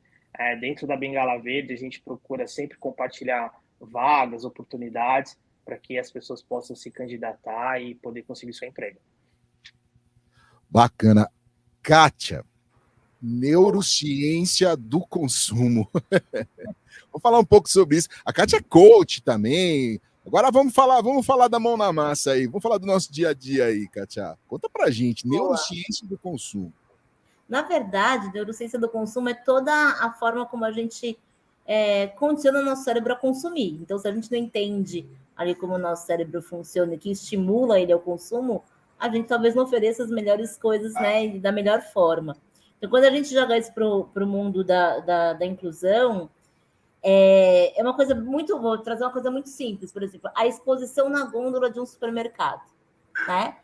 Dentro da Bengala Verde, a gente procura sempre compartilhar vagas, oportunidades, para que as pessoas possam se candidatar e poder conseguir seu emprego. Bacana. Kátia, neurociência do consumo. Vou falar um pouco sobre isso. A Kátia é coach também. Agora vamos falar da mão na massa aí. Vamos falar do nosso dia a dia aí, Kátia. Conta pra gente, neurociência do consumo. Na verdade, neurociência do consumo é toda a forma como a gente condiciona o nosso cérebro a consumir. Então, se a gente não entende ali como o nosso cérebro funciona e que estimula ele ao consumo, a gente talvez não ofereça as melhores coisas, né, da melhor forma. Então, quando a gente joga isso para o mundo da inclusão, é uma coisa muito... Vou trazer uma coisa muito simples, por exemplo, a exposição na gôndola de um supermercado, né?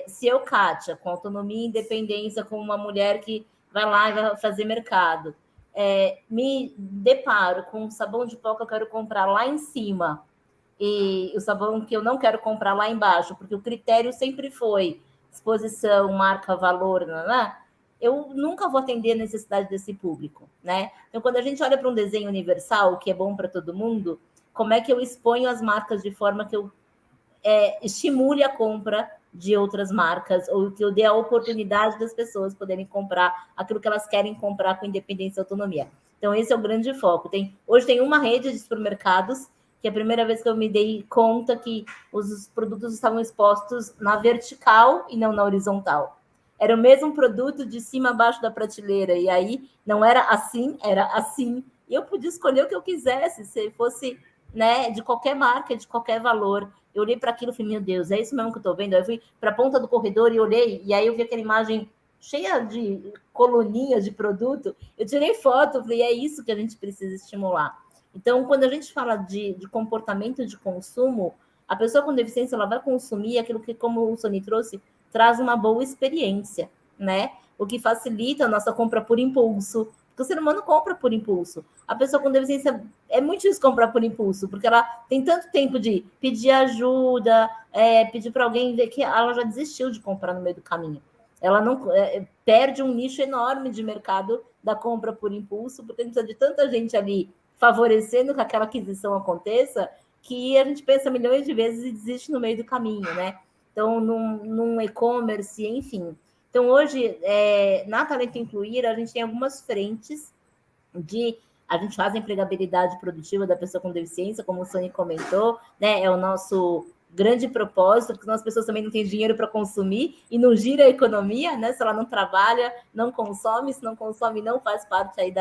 Se eu, Kátia, com autonomia e independência, como uma mulher que vai lá e vai fazer mercado, me deparo com um sabão de pó que eu quero comprar lá em cima e o sabão que eu não quero comprar lá embaixo, porque o critério sempre foi exposição, marca, valor, né? Eu nunca vou atender a necessidade desse público, né? Então, quando a gente olha para um desenho universal, que é bom para todo mundo, como é que eu exponho as marcas de forma que eu estimule a compra de outras marcas, ou que eu dê a oportunidade das pessoas poderem comprar aquilo que elas querem comprar com independência e autonomia. Então, esse é o grande foco. Hoje tem uma rede de supermercados que é a primeira vez que eu me dei conta que os produtos estavam expostos na vertical e não na horizontal. Era o mesmo produto de cima a baixo da prateleira, e aí não era assim, era assim. E eu podia escolher o que eu quisesse, se fosse, né, de qualquer marca, de qualquer valor. Eu olhei para aquilo e falei, meu Deus, é isso mesmo que eu estou vendo? Aí eu fui para a ponta do corredor e olhei, e aí eu vi aquela imagem cheia de coluninhas de produto. Eu tirei foto, falei, é isso que a gente precisa estimular. Então, quando a gente fala de comportamento de consumo, a pessoa com deficiência ela vai consumir aquilo que, como o Sony trouxe, traz uma boa experiência, né? O que facilita a nossa compra por impulso, porque o ser humano compra por impulso. A pessoa com deficiência é muito difícil comprar por impulso, porque ela tem tanto tempo de pedir ajuda, pedir para alguém ver que ela já desistiu de comprar no meio do caminho. Ela não perde um nicho enorme de mercado da compra por impulso, porque precisa de tanta gente ali favorecendo que aquela aquisição aconteça, que a gente pensa milhões de vezes e desiste no meio do caminho, né? Então, num e-commerce, enfim. Então, hoje, na Talento Incluir, a gente tem algumas frentes a gente faz a empregabilidade produtiva da pessoa com deficiência, como o Sony comentou, né? É o nosso grande propósito, porque as pessoas também não têm dinheiro para consumir e não gira a economia, né? Se ela não trabalha, não consome, se não consome, não faz parte aí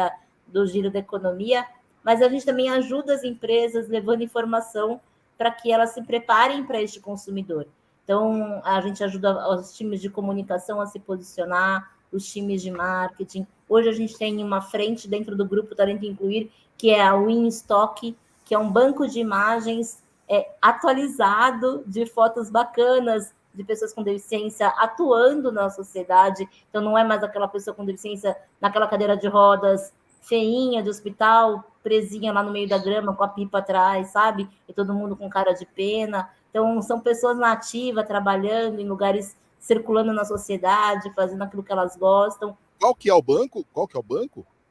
do giro da economia. Mas a gente também ajuda as empresas levando informação para que elas se preparem para este consumidor. Então, a gente ajuda os times de comunicação a se posicionar, os times de marketing. Hoje a gente tem uma frente dentro do grupo Talento Incluir, que é a WinStock, que é um banco de imagens atualizado de fotos bacanas de pessoas com deficiência atuando na sociedade. Então, não é mais aquela pessoa com deficiência naquela cadeira de rodas feinha de hospital, presinha lá no meio da grama com a pipa atrás, sabe? E todo mundo com cara de pena. Então, são pessoas nativas, trabalhando em lugares, circulando na sociedade, fazendo aquilo que elas gostam. Qual que é o banco?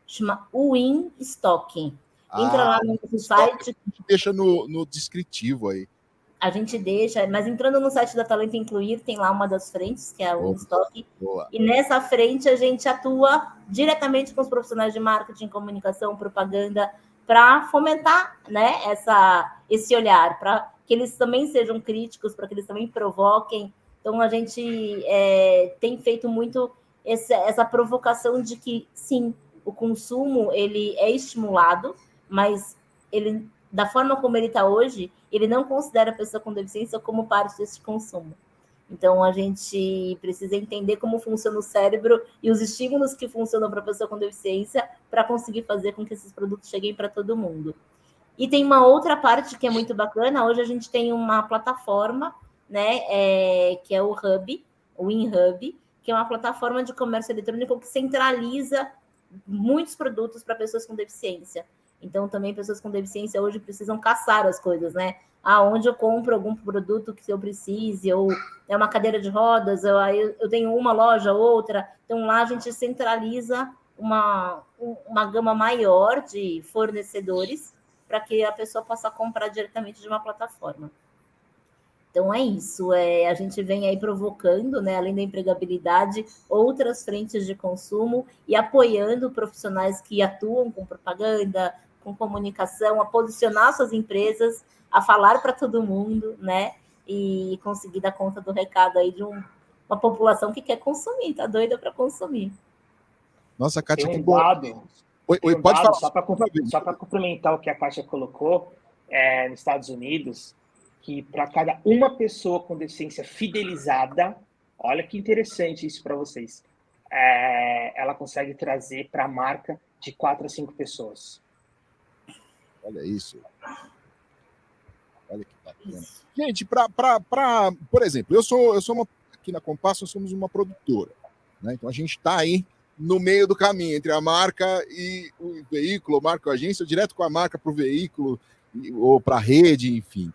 Chama WinStock. Entra lá no nosso site. A gente deixa no descritivo aí. A gente deixa, mas entrando no site da Talento Incluir, tem lá uma das frentes, que é a WinStock. E nessa frente a gente atua diretamente com os profissionais de marketing, comunicação, propaganda, para fomentar, né, esse olhar, para que eles também sejam críticos, para que eles também provoquem. Então, a gente tem feito muito essa provocação de que, sim, o consumo ele é estimulado, mas ele, da forma como ele está hoje, ele não considera a pessoa com deficiência como parte desse consumo. Então, a gente precisa entender como funciona o cérebro e os estímulos que funcionam para a pessoa com deficiência para conseguir fazer com que esses produtos cheguem para todo mundo. E tem uma outra parte que é muito bacana. Hoje a gente tem uma plataforma, né, que é o Hub, o WinHub, que é uma plataforma de comércio eletrônico que centraliza muitos produtos para pessoas com deficiência. Então, também pessoas com deficiência hoje precisam caçar as coisas, né? Onde eu compro algum produto que eu precise, ou é uma cadeira de rodas, eu tenho uma loja, outra. Então, lá a gente centraliza uma gama maior de fornecedores para que a pessoa possa comprar diretamente de uma plataforma. Então, é isso. A gente vem aí provocando, né, além da empregabilidade, outras frentes de consumo e apoiando profissionais que atuam com propaganda, com comunicação, a posicionar suas empresas, a falar para todo mundo, né? E conseguir dar conta do recado aí de uma população que quer consumir, tá doida para consumir. Nossa, Kátia, tem que bom. Dado, Oi, pode falar. Só para complementar o que a Kátia colocou, nos Estados Unidos, que para cada uma pessoa com deficiência fidelizada, olha que interessante isso para vocês, ela consegue trazer para a marca de 4 a 5 pessoas. Olha isso. Olha que bacana. Gente, por exemplo, eu sou aqui na Compass, nós somos uma produtora, né? Então a gente está aí no meio do caminho entre a marca e o veículo, marca ou agência, direto com a marca para o veículo ou para a rede, enfim.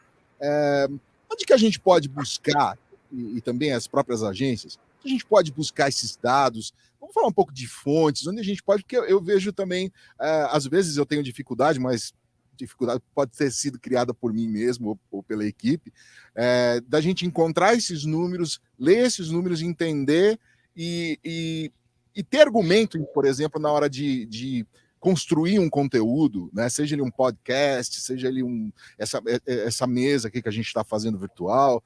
Onde que a gente pode buscar, e também as próprias agências, a gente pode buscar esses dados? Vamos falar um pouco de fontes, onde a gente pode, porque eu vejo também, às vezes eu tenho dificuldade, mas dificuldade pode ter sido criada por mim mesmo ou pela equipe, da gente encontrar esses números, ler esses números, entender e ter argumento, por exemplo, na hora de construir um conteúdo, né? Seja ele um podcast, seja ele essa mesa aqui que a gente está fazendo virtual.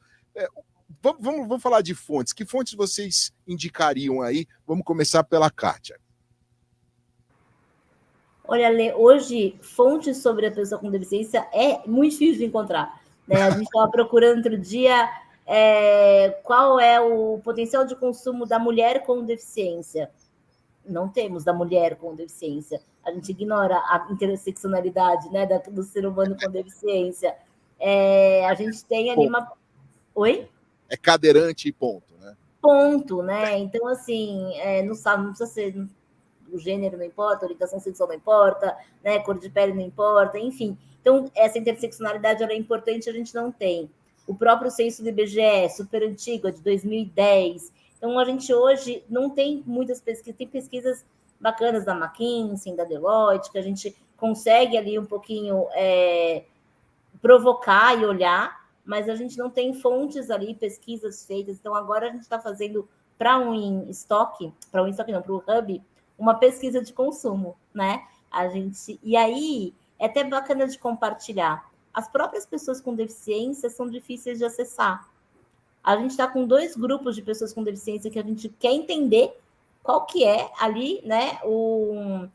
Vamos falar de fontes. Que fontes vocês indicariam aí? Vamos começar pela Kátia. Olha, Lê, hoje, fontes sobre a pessoa com deficiência é muito difícil de encontrar. Né? A gente estava procurando outro dia qual é o potencial de consumo da mulher com deficiência. Não temos da mulher com deficiência. A gente ignora a interseccionalidade, né, do ser humano com deficiência. A gente tem ali uma... Oi? É cadeirante e ponto, né? Ponto, né? Então, assim, não precisa ser... O gênero não importa, a orientação sexual não importa, né? Cor de pele não importa, enfim. Então, essa interseccionalidade ela é importante, a gente não tem. O próprio censo do IBGE, super antigo, é de 2010. Então, a gente hoje não tem muitas pesquisas, tem pesquisas bacanas da McKinsey, da Deloitte, que a gente consegue ali um pouquinho provocar e olhar, mas a gente não tem fontes ali, pesquisas feitas. Então, agora a gente está fazendo para o Hub, uma pesquisa de consumo, né? E aí, é até bacana de compartilhar. As próprias pessoas com deficiência são difíceis de acessar. A gente está com 2 grupos de pessoas com deficiência que a gente quer entender qual que é ali, né, o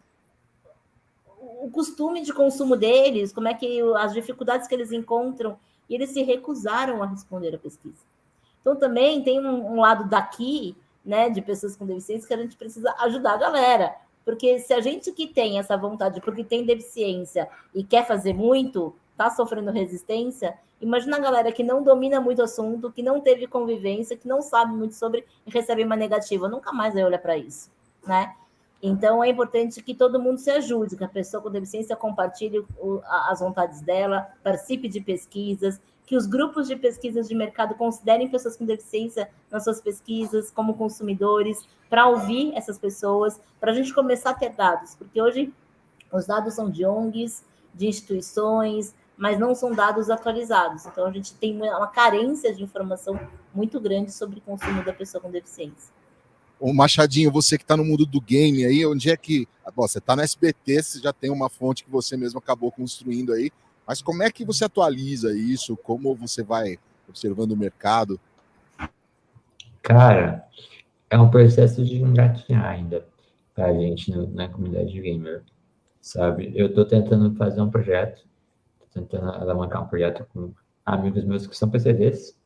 costume de consumo deles, como é que as dificuldades que eles encontram, e eles se recusaram a responder a pesquisa. Então, também tem um lado daqui, né, de pessoas com deficiência que a gente precisa ajudar a galera, porque se a gente que tem essa vontade, porque tem deficiência e quer fazer muito, está sofrendo resistência, imagina a galera que não domina muito o assunto, que não teve convivência, que não sabe muito sobre e recebe uma negativa, nunca mais vai olhar para isso, né? Então, é importante que todo mundo se ajude, que a pessoa com deficiência compartilhe as vontades dela, participe de pesquisas, que os grupos de pesquisas de mercado considerem pessoas com deficiência nas suas pesquisas como consumidores, para ouvir essas pessoas, para a gente começar a ter dados, porque hoje os dados são de ONGs, de instituições, mas não são dados atualizados. Então, a gente tem uma carência de informação muito grande sobre o consumo da pessoa com deficiência. Ô Machadinho, você que está no mundo do game aí, onde é que... Bom, você está no SBT, você já tem uma fonte que você mesmo acabou construindo aí, mas como é que você atualiza isso? Como você vai observando o mercado? Cara, é um processo de engatinhar ainda para a gente na comunidade gamer, sabe? Eu estou tentando fazer um projeto, tentando alavancar um projeto com amigos meus que são PCDs,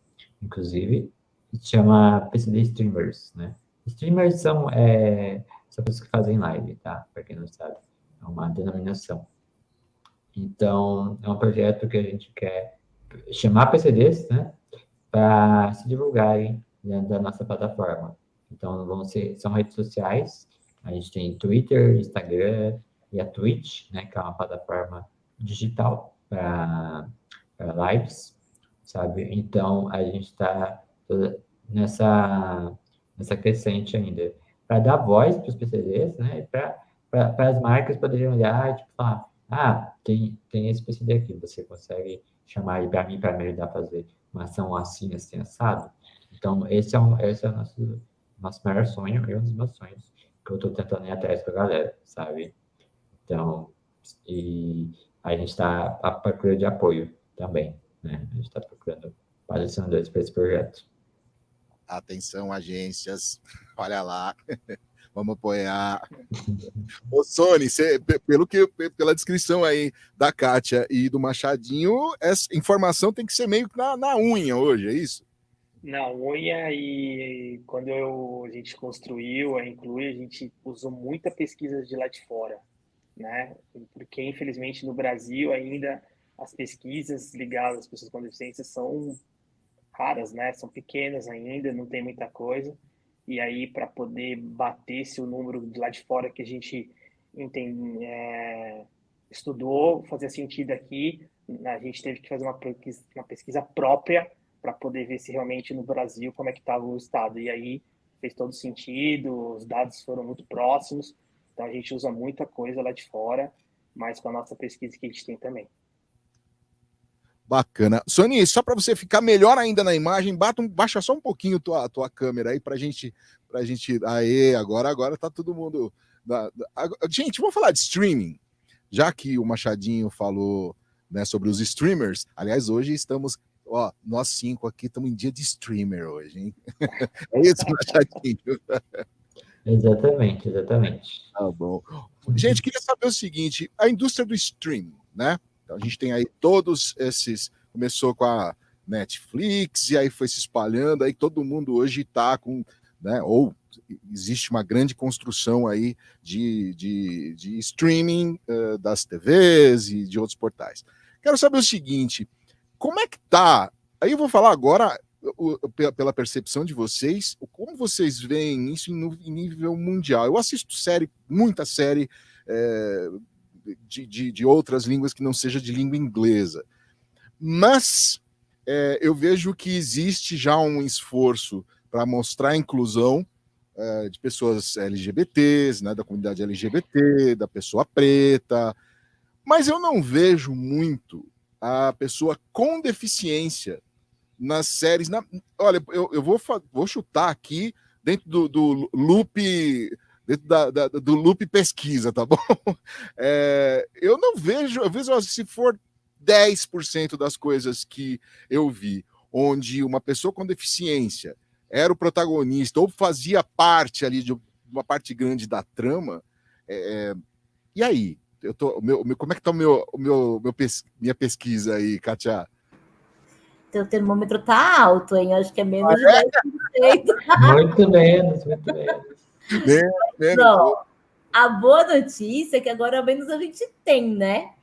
inclusive, que se chama PCD Streamers, né? Streamers são pessoas que fazem live, tá? Para quem não sabe, é uma denominação. Então, é um projeto que a gente quer chamar PCDs, né? Para se divulgarem dentro da nossa plataforma. Então, são redes sociais, a gente tem Twitter, Instagram e a Twitch, né? Que é uma plataforma digital para lives, sabe? Então, a gente está nessa crescente ainda, para dar voz para os PCDs, né? Para as marcas poderem olhar e tipo, falar, tem esse PCD aqui, você consegue chamar ele para mim para me ajudar a fazer uma ação assim, assado. Então, esse é o nosso maior sonho e um dos meus sonhos que eu estou tentando ir atrás com a galera, sabe? Então, e a gente está à procura de apoio também, né? A gente está procurando patrocinadores para esse projeto. Atenção, agências, olha lá, vamos apoiar. Ô, Sony, pela descrição aí da Kátia e do Machadinho, essa informação tem que ser meio que na unha hoje, é isso? Na unha, e quando a gente construiu a Inclui, a gente usou muita pesquisa de lá de fora, né? Porque, infelizmente, no Brasil ainda as pesquisas ligadas às pessoas com deficiência são raras, né? São pequenas ainda, não tem muita coisa. E aí, para poder bater esse número de lá de fora que a gente estudou, fazia sentido aqui, a gente teve que fazer uma pesquisa própria para poder ver se realmente no Brasil como é que estava o estado. E aí fez todo sentido, os dados foram muito próximos, então a gente usa muita coisa lá de fora, mas com a nossa pesquisa que a gente tem também. Bacana. Sony, só para você ficar melhor ainda na imagem, baixa só um pouquinho tua câmera aí pra gente. Aê, agora tá todo mundo Gente, vamos falar de streaming. Já que o Machadinho falou, né, sobre os streamers, aliás, hoje estamos, ó, nós 5 aqui estamos em dia de streamer hoje, hein? É isso, Machadinho? Exatamente, exatamente. Tá bom. Gente, queria saber o seguinte, a indústria do streaming, né? Então, a gente tem aí todos esses, começou com a Netflix, e aí foi se espalhando, aí todo mundo hoje está com, né, ou existe uma grande construção aí de streaming das TVs e de outros portais. Quero saber o seguinte, como é que tá? Aí eu vou falar agora, pela percepção de vocês, como vocês veem isso em nível mundial. Eu assisto muita série de outras línguas que não seja de língua inglesa, mas eu vejo que existe já um esforço para mostrar a inclusão de pessoas LGBTs, né, da comunidade LGBT, da pessoa preta, mas eu não vejo muito a pessoa com deficiência nas séries. Olha, eu vou chutar aqui dentro do loop, dentro do loop pesquisa, tá bom? Eu não vejo, eu vejo, se for 10% das coisas que eu vi, onde uma pessoa com deficiência era o protagonista, ou fazia parte ali de uma parte grande da trama, e aí? Como é que tá minha pesquisa aí, Kátia? Teu termômetro tá alto, hein? Acho que é menos de 10%. Muito menos, muito menos. Não, a boa notícia é que agora ao menos a gente tem, né?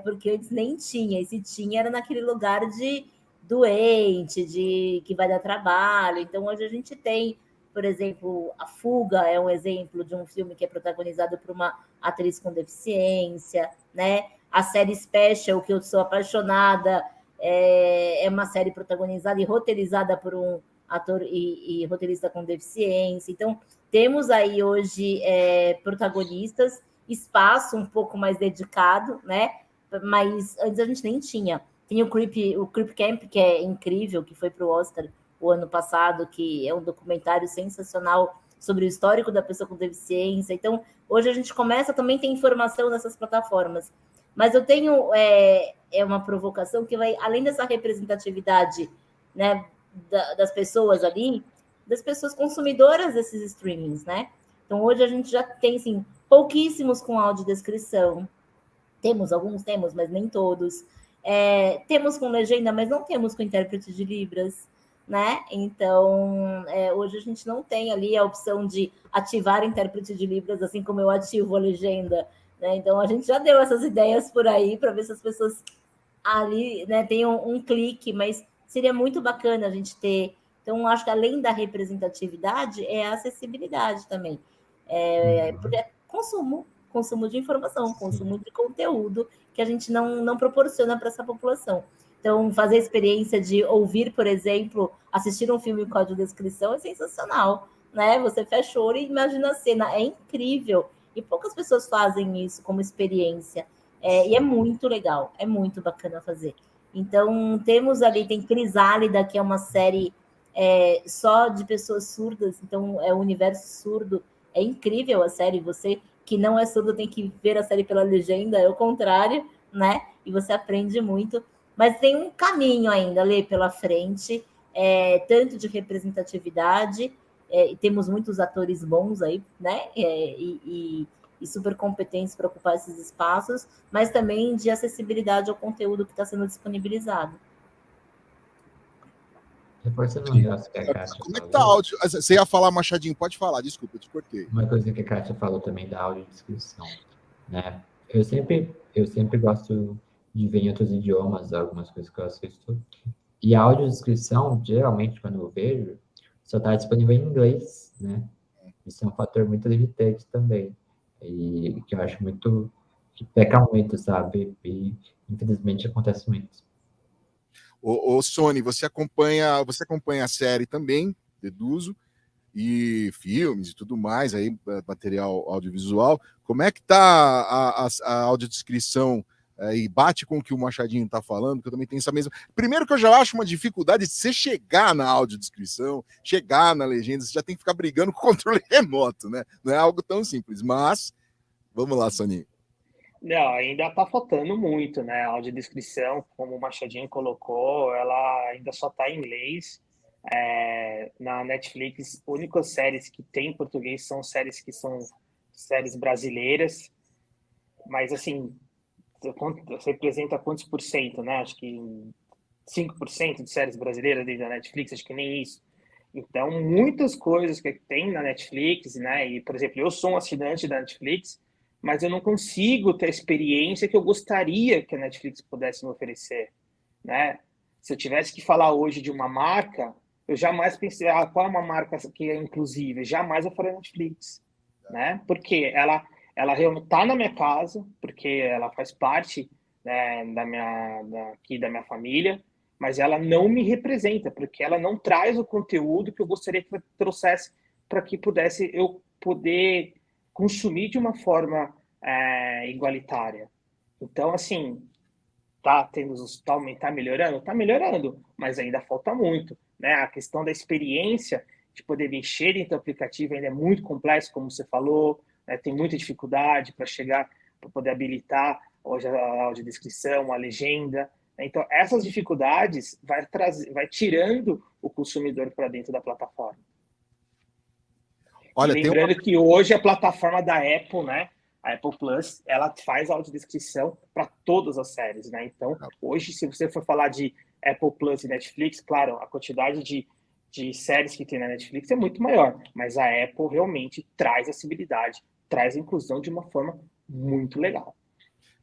Porque antes nem tinha. E se tinha, era naquele lugar de doente, de que vai dar trabalho. Então, hoje a gente tem, por exemplo, A Fuga é um exemplo de um filme que é protagonizado por uma atriz com deficiência, né? A série Special, que eu sou apaixonada, é uma série protagonizada e roteirizada por um ator e roteirista com deficiência. Então, temos aí hoje protagonistas, espaço um pouco mais dedicado, né? Mas antes a gente nem tinha. Tem o Creep Camp, que é incrível, que foi para o Oscar o ano passado, que é um documentário sensacional sobre o histórico da pessoa com deficiência. Então, hoje a gente começa também a ter informação nessas plataformas. Mas eu tenho uma provocação que vai, além dessa representatividade, né, das pessoas ali, das pessoas consumidoras desses streamings, né? Então, hoje a gente já tem, assim, pouquíssimos com audiodescrição. Alguns temos, mas nem todos. Temos com legenda, mas não temos com intérprete de Libras, né? Então, hoje a gente não tem ali a opção de ativar intérprete de Libras, assim como eu ativo a legenda, né? Então, a gente já deu essas ideias por aí para ver se as pessoas ali, né, tenham um clique, mas seria muito bacana a gente ter. Então, acho que além da representatividade, é a acessibilidade também. Porque é consumo de informação, consumo de conteúdo que a gente não proporciona para essa população. Então, fazer a experiência de ouvir, por exemplo, assistir um filme com audiodescrição é sensacional, né? Você fecha o olho e imagina a cena, é incrível. E poucas pessoas fazem isso como experiência. E é muito legal, é muito bacana fazer. Então, tem Crisálida, que é uma série só de pessoas surdas, então é o universo surdo. É incrível a série, você que não é surdo tem que ver a série pela legenda, é o contrário, né? E você aprende muito. Mas tem um caminho ainda, Lê, pela frente, tanto de representatividade, e temos muitos atores bons aí, né? E super competentes para ocupar esses espaços, mas também de acessibilidade ao conteúdo que está sendo disponibilizado. Reforçando um negócio que a Kátia Como é que falou. tá áudio? Você ia falar, Machadinho, pode falar, desculpa, eu te cortei. Uma coisa que a Kátia falou também da audiodescrição, né? Eu sempre gosto de ver em outros idiomas algumas coisas que eu assisto. E a audiodescrição, geralmente, quando eu vejo, só está disponível em inglês, né? Isso é um fator muito limitante também. E que eu acho muito... que peca muito, sabe? E, infelizmente, acontece muito. Ô, Sony, você acompanha a série também, deduzo, e filmes e tudo mais, aí, material audiovisual. Como é que tá a audiodescrição e bate com o que o Machadinho tá falando, que eu também tenho essa mesma... Primeiro que eu já acho uma dificuldade de você chegar na audiodescrição, chegar na legenda, você já tem que ficar brigando com o controle remoto, né? Não é algo tão simples, mas... Vamos lá, Soninho. Não, ainda tá faltando muito, né? A audiodescrição, como o Machadinho colocou, ela ainda só tá em inglês. Na Netflix, as únicas séries que tem em português são séries que são séries brasileiras, mas assim, você representa quantos por cento, né? Acho que 5% de séries brasileiras dentro da Netflix, acho que nem isso. Então, muitas coisas que tem na Netflix, né? E, por exemplo, eu sou um assinante da Netflix, mas eu não consigo ter a experiência que eu gostaria que a Netflix pudesse me oferecer, né? Se eu tivesse que falar hoje de uma marca, eu jamais pensei, qual é uma marca que é inclusiva? Jamais eu faria Netflix, né? Porque ela realmente está na minha casa, porque ela faz parte, né, aqui da minha família, mas ela não me representa, porque ela não traz o conteúdo que eu gostaria que trouxesse para que eu poder consumir de uma forma igualitária. Então, assim, tá melhorando? Tá melhorando, mas ainda falta muito, né? A questão da experiência de poder mexer dentro do aplicativo ainda é muito complexo, como você falou, né? Tem muita dificuldade para chegar, para poder habilitar hoje a audiodescrição, a legenda. Então, essas dificuldades vai tirando o consumidor para dentro da plataforma. Olha, e lembrando que hoje a plataforma da Apple, né, a Apple Plus, ela faz audiodescrição para todas as séries, né? Então, hoje, se você for falar de Apple Plus e Netflix, claro, a quantidade de séries que tem na Netflix é muito maior, mas a Apple realmente traz acessibilidade, traz inclusão de uma forma muito legal.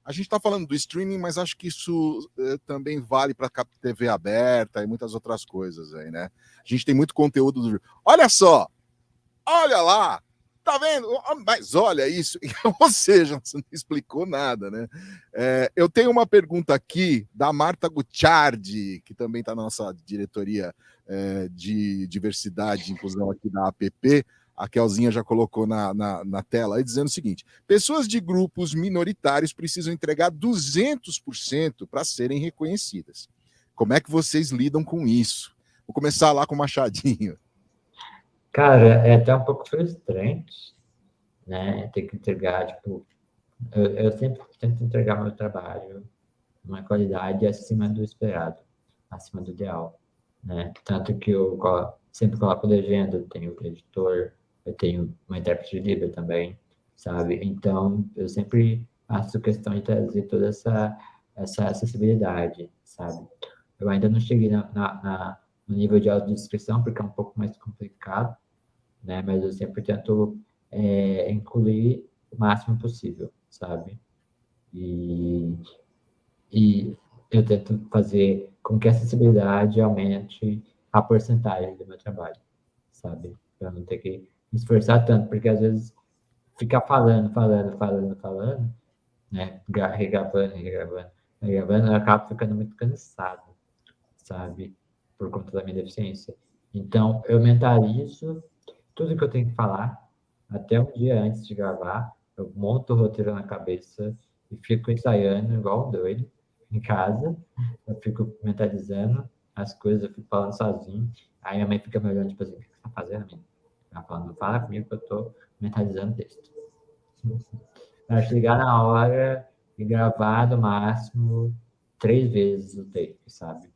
A gente está falando do streaming, mas acho que isso também vale para a TV aberta e muitas outras coisas aí, né? A gente tem muito conteúdo do... Olha só! Olha lá! Tá vendo? Mas olha isso! Ou seja, você não explicou nada, né? Eu tenho uma pergunta aqui da Marta Gucciardi, que também está na nossa diretoria de diversidade e inclusão aqui da APP. A Kelzinha já colocou na tela aí, dizendo o seguinte: pessoas de grupos minoritários precisam entregar 200% para serem reconhecidas. Como é que vocês lidam com isso? Vou começar lá com o Machadinho. Cara, é até um pouco frustrante, né? Ter que entregar, tipo... Eu sempre tento entregar meu trabalho uma qualidade acima do esperado, acima do ideal, né? Tanto que eu sempre coloco legenda, eu tenho o editor, eu tenho uma intérprete de Libra também, sabe? Então, eu sempre faço questão de trazer toda essa acessibilidade, sabe? Eu ainda não cheguei no nível de audiodescrição, porque é um pouco mais complicado, né? Mas eu sempre tento incluir o máximo possível, sabe? E eu tento fazer com que a acessibilidade aumente a porcentagem do meu trabalho, sabe? Para não ter que me esforçar tanto, porque às vezes ficar falando, né? Regravando, eu acabo ficando muito cansado, sabe? Por conta da minha deficiência. Então, eu mentalizo tudo que eu tenho que falar, até um dia antes de gravar, eu monto o roteiro na cabeça e fico ensaiando igual um doido em casa. Eu fico mentalizando as coisas, eu fico falando sozinho. Aí a mãe fica me olhando, tipo assim: o que você tá fazendo, amigo? Ela falando: fala comigo que eu tô mentalizando o texto. Para chegar na hora e gravar no máximo 3 vezes o take, sabe?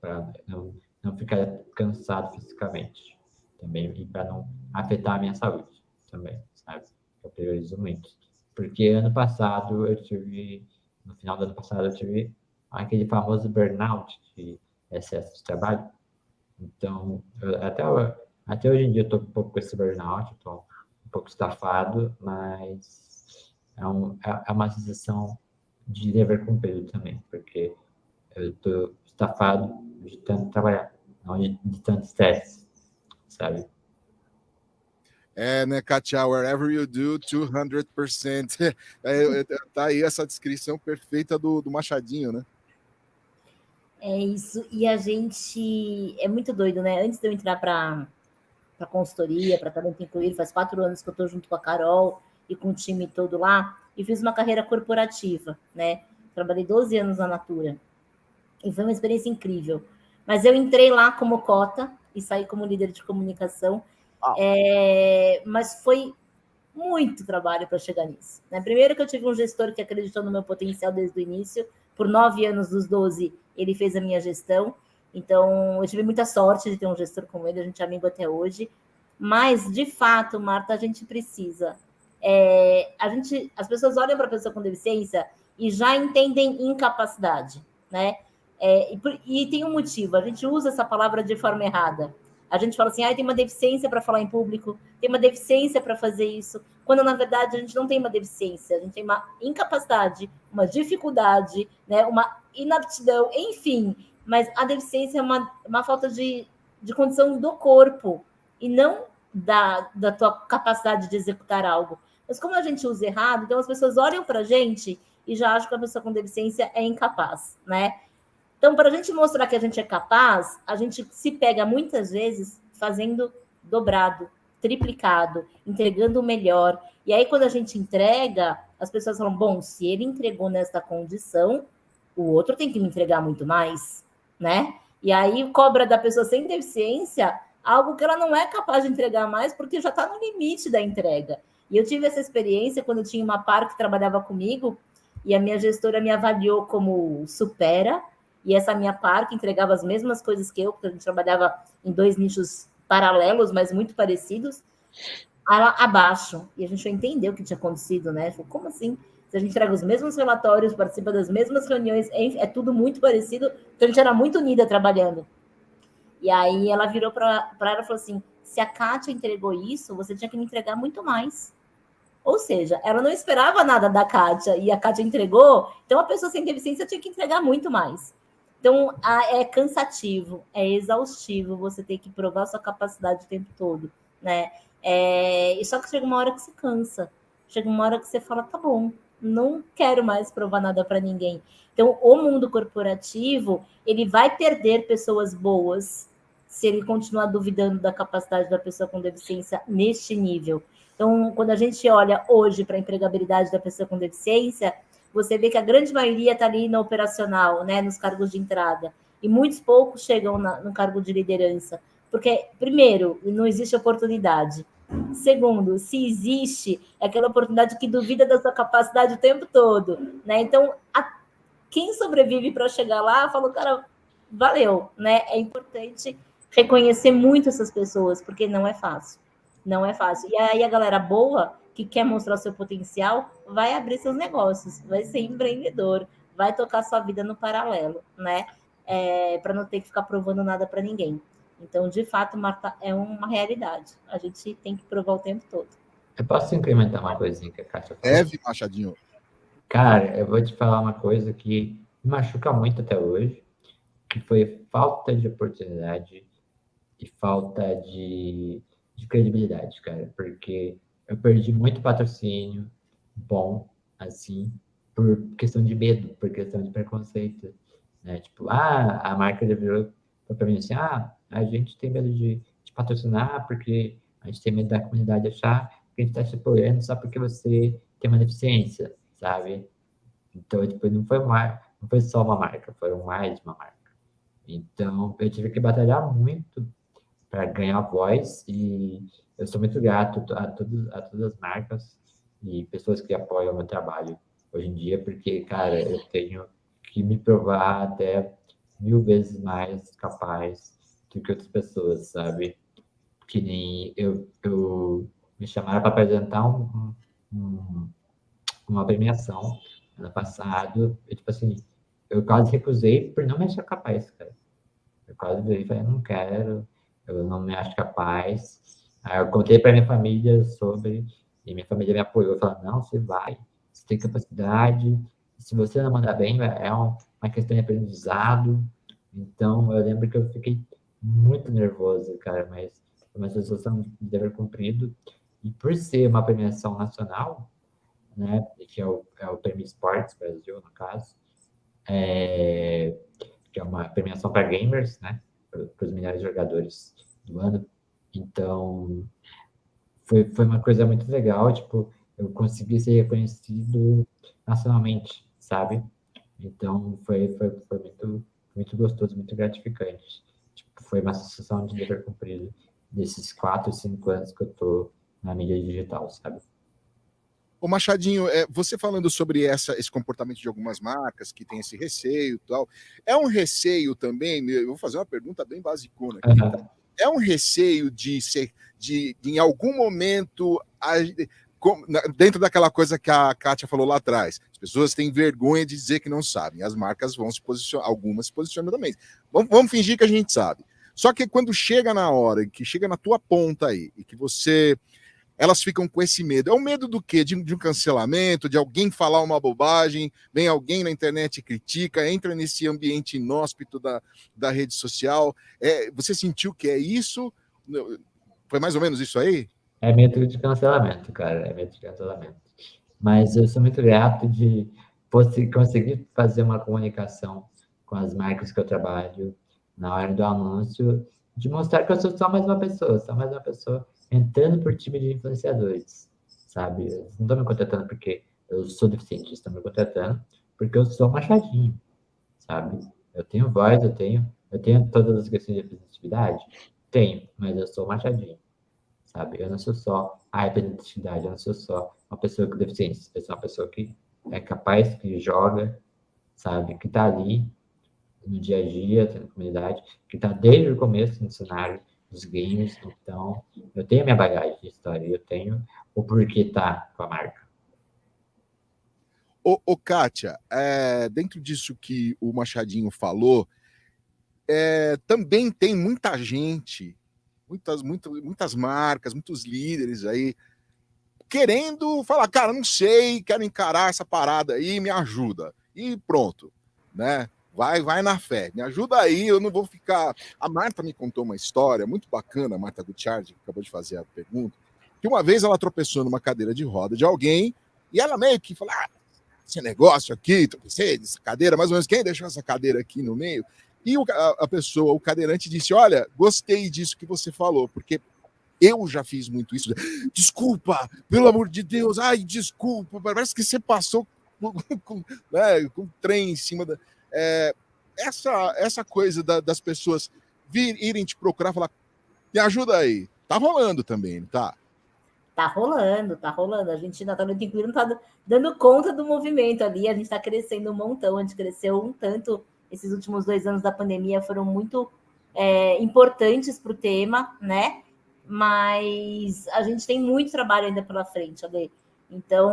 Para não ficar cansado fisicamente também, e para não afetar a minha saúde também, sabe? Eu priorizo muito. Porque no final do ano passado, eu tive aquele famoso burnout de excesso de trabalho. Então, até hoje em dia eu tô um pouco com esse burnout, eu tô um pouco estafado, mas é uma sensação de dever cumprido também, porque eu tô estafado de tanto trabalhar, não de tanto estresse, sabe? Né, Katia? Wherever you do, 200%. Tá aí essa descrição perfeita do Machadinho, né? É isso. E a gente... É muito doido, né? Antes de eu entrar para consultoria, para Talento Incluído, faz 4 anos que eu estou junto com a Carol e com o time todo lá, e fiz uma carreira corporativa, né? Trabalhei 12 anos na Natura. E foi uma experiência incrível. Mas eu entrei lá como cota e saí como líder de comunicação. Mas foi muito trabalho para chegar nisso, né? Primeiro que eu tive um gestor que acreditou no meu potencial desde o início. Por 9 anos dos 12, ele fez a minha gestão. Então, eu tive muita sorte de ter um gestor como ele, a gente é amigo até hoje. Mas, de fato, Marta, a gente precisa. As pessoas olham para a pessoa com deficiência e já entendem incapacidade, né? E tem um motivo, a gente usa essa palavra de forma errada. A gente fala assim, tem uma deficiência para falar em público, tem uma deficiência para fazer isso, quando na verdade a gente não tem uma deficiência, a gente tem uma incapacidade, uma dificuldade, né, uma inaptidão, enfim, mas a deficiência é uma falta de condição do corpo e não da tua capacidade de executar algo. Mas como a gente usa errado, então as pessoas olham para a gente e já acham que a pessoa com deficiência é incapaz, né? Então, para a gente mostrar que a gente é capaz, a gente se pega muitas vezes fazendo dobrado, triplicado, entregando o melhor. E aí, quando a gente entrega, as pessoas falam, bom, se ele entregou nesta condição, o outro tem que me entregar muito mais, né? E aí cobra da pessoa sem deficiência algo que ela não é capaz de entregar mais, porque já está no limite da entrega. E eu tive essa experiência quando eu tinha uma par que trabalhava comigo, e a minha gestora me avaliou como supera, e essa minha par, que entregava as mesmas coisas que eu, porque a gente trabalhava em 2 nichos paralelos, mas muito parecidos, ela abaixo. E a gente entendeu o que tinha acontecido, né? Falei, como assim? Se a gente entrega os mesmos relatórios, participa das mesmas reuniões, é tudo muito parecido, então a gente era muito unida trabalhando. E aí ela virou para ela e falou assim, se a Kátia entregou isso, você tinha que me entregar muito mais. Ou seja, ela não esperava nada da Kátia, e a Kátia entregou, então a pessoa sem deficiência tinha que entregar muito mais. Então, é cansativo, é exaustivo, você ter que provar sua capacidade o tempo todo, né? E só que chega uma hora que você cansa, chega uma hora que você fala, tá bom, não quero mais provar nada para ninguém. Então, o mundo corporativo, ele vai perder pessoas boas se ele continuar duvidando da capacidade da pessoa com deficiência neste nível. Então, quando a gente olha hoje para a empregabilidade da pessoa com deficiência, você vê que a grande maioria está ali no operacional, né, nos cargos de entrada, e muitos poucos chegam no cargo de liderança, porque, primeiro, não existe oportunidade. Segundo, se existe, é aquela oportunidade que duvida da sua capacidade o tempo todo, né? Então, quem sobrevive para chegar lá, falou, cara, valeu, né? É importante reconhecer muito essas pessoas, porque não é fácil. Não é fácil. E aí a galera boa, que quer mostrar o seu potencial, vai abrir seus negócios, vai ser empreendedor, vai tocar sua vida no paralelo, né? Para não ter que ficar provando nada para ninguém. Então, de fato, Marta, é uma realidade. A gente tem que provar o tempo todo. Eu posso incrementar uma coisinha que a Kátia falou? Deve, Machadinho. Cara, eu vou te falar uma coisa que me machuca muito até hoje, que foi falta de oportunidade e falta de credibilidade, cara, porque eu perdi muito patrocínio bom, assim, por questão de medo, por questão de preconceito, né? Tipo, a marca virou para mim assim, a gente tem medo de patrocinar porque a gente tem medo da comunidade achar que a gente está te apoiando só porque você tem uma deficiência, sabe? Então, tipo, não foi só uma marca, foram mais de uma marca. Então, eu tive que batalhar muito para ganhar voz, e eu sou muito grato a todas as marcas e pessoas que apoiam o meu trabalho hoje em dia, porque, cara, eu tenho que me provar até 1000 vezes mais capaz do que outras pessoas, sabe? Que nem eu me chamaram para apresentar uma premiação ano passado, e, tipo assim, eu quase recusei por não me achar capaz, cara. Eu quase virei e falei, não quero, eu não me acho capaz. Aí eu contei para minha família sobre, e minha família me apoiou, falou, não, você vai, você tem capacidade, se você não mandar bem, é uma questão de aprendizado. Então, eu lembro que eu fiquei muito nervoso, cara, mas foi uma sensação de dever cumprido, e por ser uma premiação nacional, né, que é o Prêmio Esportes Brasil, no caso, que é uma premiação para gamers, né, para os melhores jogadores do ano. Então, foi uma coisa muito legal, tipo, eu consegui ser reconhecido nacionalmente, sabe? Então, foi muito gostoso, muito gratificante. Tipo, foi uma sensação de dever cumprido desses 4, 5 anos que eu tô na mídia digital, sabe? Ô Machadinho, você falando sobre esse comportamento de algumas marcas que tem esse receio e tal, é um receio também, eu vou fazer uma pergunta bem basicona aqui, tá? É um receio de em algum momento, dentro daquela coisa que a Kátia falou lá atrás, as pessoas têm vergonha de dizer que não sabem, as marcas vão se posicionar, algumas se posicionam também. Vamos fingir que a gente sabe. Só que quando chega na hora, que chega na tua ponta aí, e que elas ficam com esse medo. É o medo do quê? De um cancelamento, de alguém falar uma bobagem, vem alguém na internet e critica, entra nesse ambiente inóspito da rede social. Você sentiu que é isso? Foi mais ou menos isso aí? É medo de cancelamento, cara, é medo de cancelamento. Mas eu sou muito grato de conseguir fazer uma comunicação com as marcas que eu trabalho na hora do anúncio, de mostrar que eu sou só mais uma pessoa entrando por time de influenciadores, sabe? Eles não estão me contratando porque eu sou deficiente, eles estão me contratando porque eu sou Machadinho, sabe? Eu tenho voz, eu tenho todas as questões de representatividade? Tenho, mas eu sou Machadinho, sabe? Eu não sou só a representatividade, eu não sou só uma pessoa com deficiência, eu sou uma pessoa que é capaz, que joga, sabe? Que tá ali no dia a dia, na comunidade, que tá desde o começo no cenário dos games, então eu tenho a minha bagagem de história, eu tenho o porquê tá com a marca. Ô Kátia, dentro disso que o Machadinho falou, também tem muita gente, muitas marcas, muitos líderes aí, querendo falar, cara, não sei, quero encarar essa parada aí, me ajuda. E pronto, né? Vai na fé, me ajuda aí, eu não vou ficar... A Marta me contou uma história muito bacana, a Marta Gutierrez, que acabou de fazer a pergunta, que uma vez ela tropeçou numa cadeira de roda de alguém, e ela meio que falou, esse negócio aqui, tropecei dessa cadeira, mais ou menos, quem deixou essa cadeira aqui no meio? E a pessoa, o cadeirante, disse, olha, gostei disso que você falou, porque eu já fiz muito isso. Desculpa, pelo amor de Deus, desculpa, parece que você passou com trem em cima da... essa coisa das pessoas irem te procurar e falar, me ajuda aí. Tá rolando também, não tá? Tá rolando. A gente ainda tá muito incluído, não tá dando conta do movimento ali. A gente tá crescendo um montão, a gente cresceu um tanto. Esses últimos 2 anos da pandemia foram muito importantes para o tema, né? Mas a gente tem muito trabalho ainda pela frente, Ale. Então,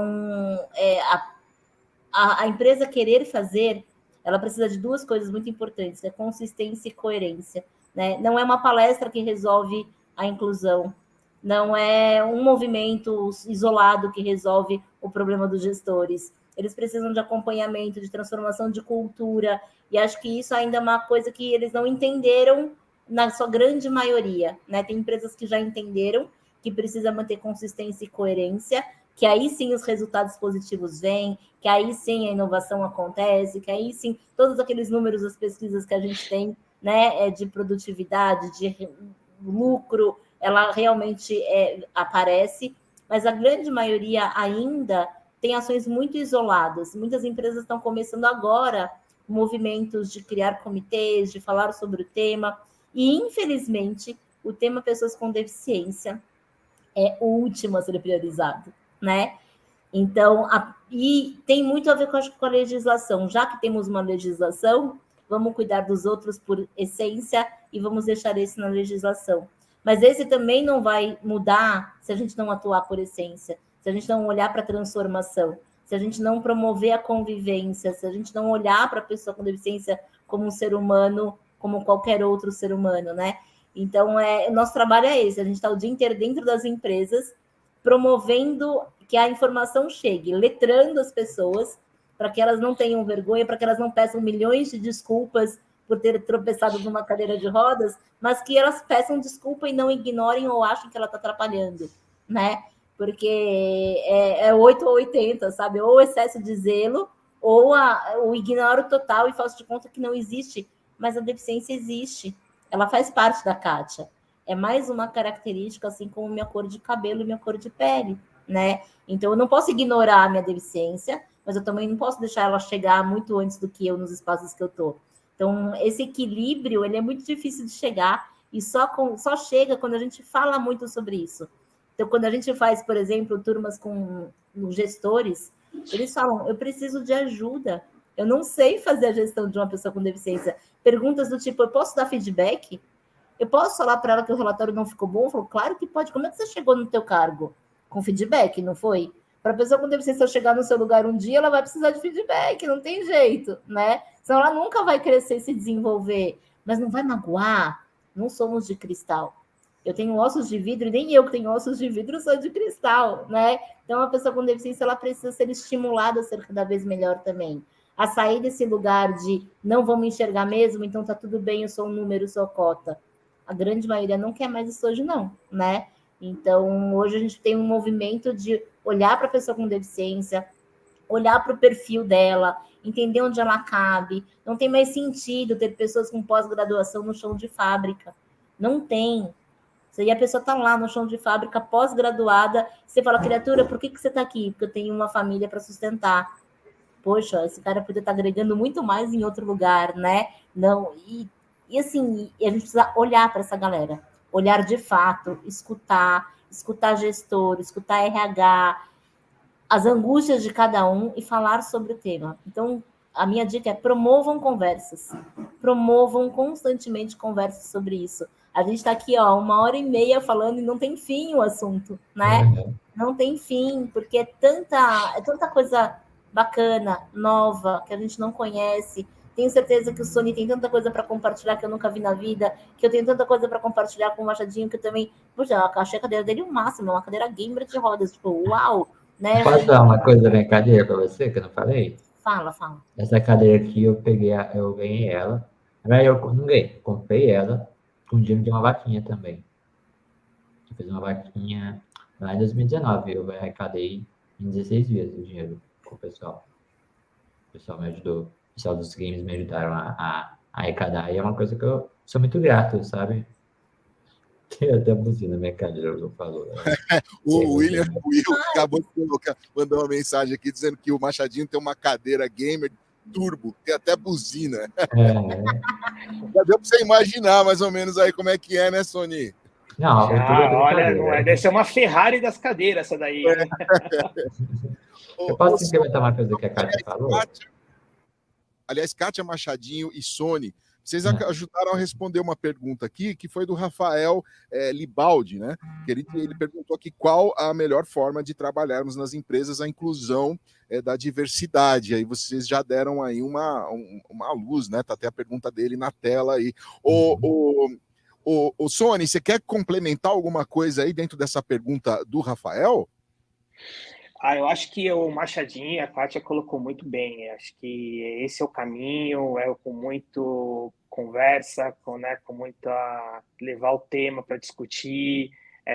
a empresa querer fazer, ela precisa de 2 coisas muito importantes, que é consistência e coerência, né? Não é uma palestra que resolve a inclusão, não é um movimento isolado que resolve o problema dos gestores. Eles precisam de acompanhamento, de transformação de cultura, e acho que isso ainda é uma coisa que eles não entenderam na sua grande maioria, né? Tem empresas que já entenderam que precisa manter consistência e coerência, que aí sim os resultados positivos vêm, que aí sim a inovação acontece, que aí sim todos aqueles números das pesquisas que a gente tem, né, de produtividade, de lucro, ela realmente aparece, mas a grande maioria ainda tem ações muito isoladas. Muitas empresas estão começando agora movimentos de criar comitês, de falar sobre o tema, e infelizmente o tema pessoas com deficiência é o último a ser priorizado, né? Então, e tem muito a ver com a legislação. Já que temos uma legislação, vamos cuidar dos outros por essência e vamos deixar esse na legislação. Mas esse também não vai mudar se a gente não atuar por essência, se a gente não olhar para a transformação, se a gente não promover a convivência, se a gente não olhar para a pessoa com deficiência como um ser humano, como qualquer outro ser humano, né? Então, nosso trabalho é esse, a gente está o dia inteiro dentro das empresas, promovendo que a informação chegue, letrando as pessoas, para que elas não tenham vergonha, para que elas não peçam milhões de desculpas por ter tropeçado numa cadeira de rodas, mas que elas peçam desculpa e não ignorem ou achem que ela está atrapalhando, né? Porque é 8 ou 80, sabe? Ou excesso de zelo, ou o ignoro total e faço de conta que não existe. Mas a deficiência existe. Ela faz parte da Kátia. É mais uma característica, assim como minha cor de cabelo e minha cor de pele, né? Então, eu não posso ignorar a minha deficiência, mas eu também não posso deixar ela chegar muito antes do que eu nos espaços que eu tô. Então, esse equilíbrio, ele é muito difícil de chegar e só chega quando a gente fala muito sobre isso. Então, quando a gente faz, por exemplo, turmas com gestores, eles falam, eu preciso de ajuda, eu não sei fazer a gestão de uma pessoa com deficiência. Perguntas do tipo, eu posso dar feedback? Eu posso falar para ela que o relatório não ficou bom? Eu falo, claro que pode. Como é que você chegou no teu cargo? Com feedback, não foi? Para a pessoa com deficiência chegar no seu lugar um dia, ela vai precisar de feedback, não tem jeito, né? Senão ela nunca vai crescer e se desenvolver. Mas não vai magoar, não somos de cristal. Eu tenho ossos de vidro e nem eu que tenho ossos de vidro sou de cristal, né? Então, a pessoa com deficiência, ela precisa ser estimulada a ser cada vez melhor também. A sair desse lugar de não vão me enxergar mesmo, então tá tudo bem, eu sou um número, sou cota. A grande maioria não quer mais isso hoje, não, né? Então, hoje a gente tem um movimento de olhar para a pessoa com deficiência, olhar para o perfil dela, entender onde ela cabe. Não tem mais sentido ter pessoas com pós-graduação no chão de fábrica. Não tem. E a pessoa está lá no chão de fábrica, pós-graduada, você fala, criatura, por que você está aqui? Porque eu tenho uma família para sustentar. Poxa, esse cara poderia estar agregando muito mais em outro lugar, né? Não, e assim, a gente precisa olhar para essa galera. Olhar de fato, escutar gestor, escutar RH, as angústias de cada um e falar sobre o tema. Então, a minha dica é promovam conversas. Promovam constantemente conversas sobre isso. A gente está aqui, 1h30 falando e não tem fim o assunto, né? Não tem fim, porque é tanta coisa bacana, nova, que a gente não conhece. Tenho certeza que o Sony tem tanta coisa para compartilhar que eu nunca vi na vida, que eu tenho tanta coisa para compartilhar com o Machadinho, que eu também... Poxa, eu achei a cadeira dele o máximo, é uma cadeira gamer de rodas, tipo, uau! Né? Posso dar uma coisa da minha cadeira para você, que eu não falei? Fala. Essa cadeira aqui, eu ganhei ela. Mas eu não ganhei, eu comprei ela com dinheiro de uma vaquinha também. Eu fiz uma vaquinha lá em 2019, eu arrecadei em 16 vezes o dinheiro com o pessoal. O pessoal me ajudou, o pessoal dos games me ajudaram a arrecadar, e é uma coisa que eu sou muito grato, sabe? Tem até buzina na minha cadeira, eu falo. O Will acabou de colocar, mandou uma mensagem aqui dizendo que o Machadinho tem uma cadeira gamer turbo, tem até buzina. Já deu para você imaginar mais ou menos aí como é que é, né, Sony? Não, olha, não é, deve ser uma Ferrari das cadeiras essa daí. Eu posso implementar uma coisa que a Kátia falou? Aliás, Kátia Machadinho e Sony, vocês ajudaram a responder uma pergunta aqui, que foi do Rafael Libaldi, né? Que ele perguntou aqui qual a melhor forma de trabalharmos nas empresas a inclusão da diversidade. Aí vocês já deram aí uma luz, né? Tá até a pergunta dele na tela aí. O Sony, você quer complementar alguma coisa aí dentro dessa pergunta do Rafael? Eu acho que o Machadinho e a Kátia colocou muito bem. Acho que esse é o caminho, com muito conversa, com muita levar o tema para discutir,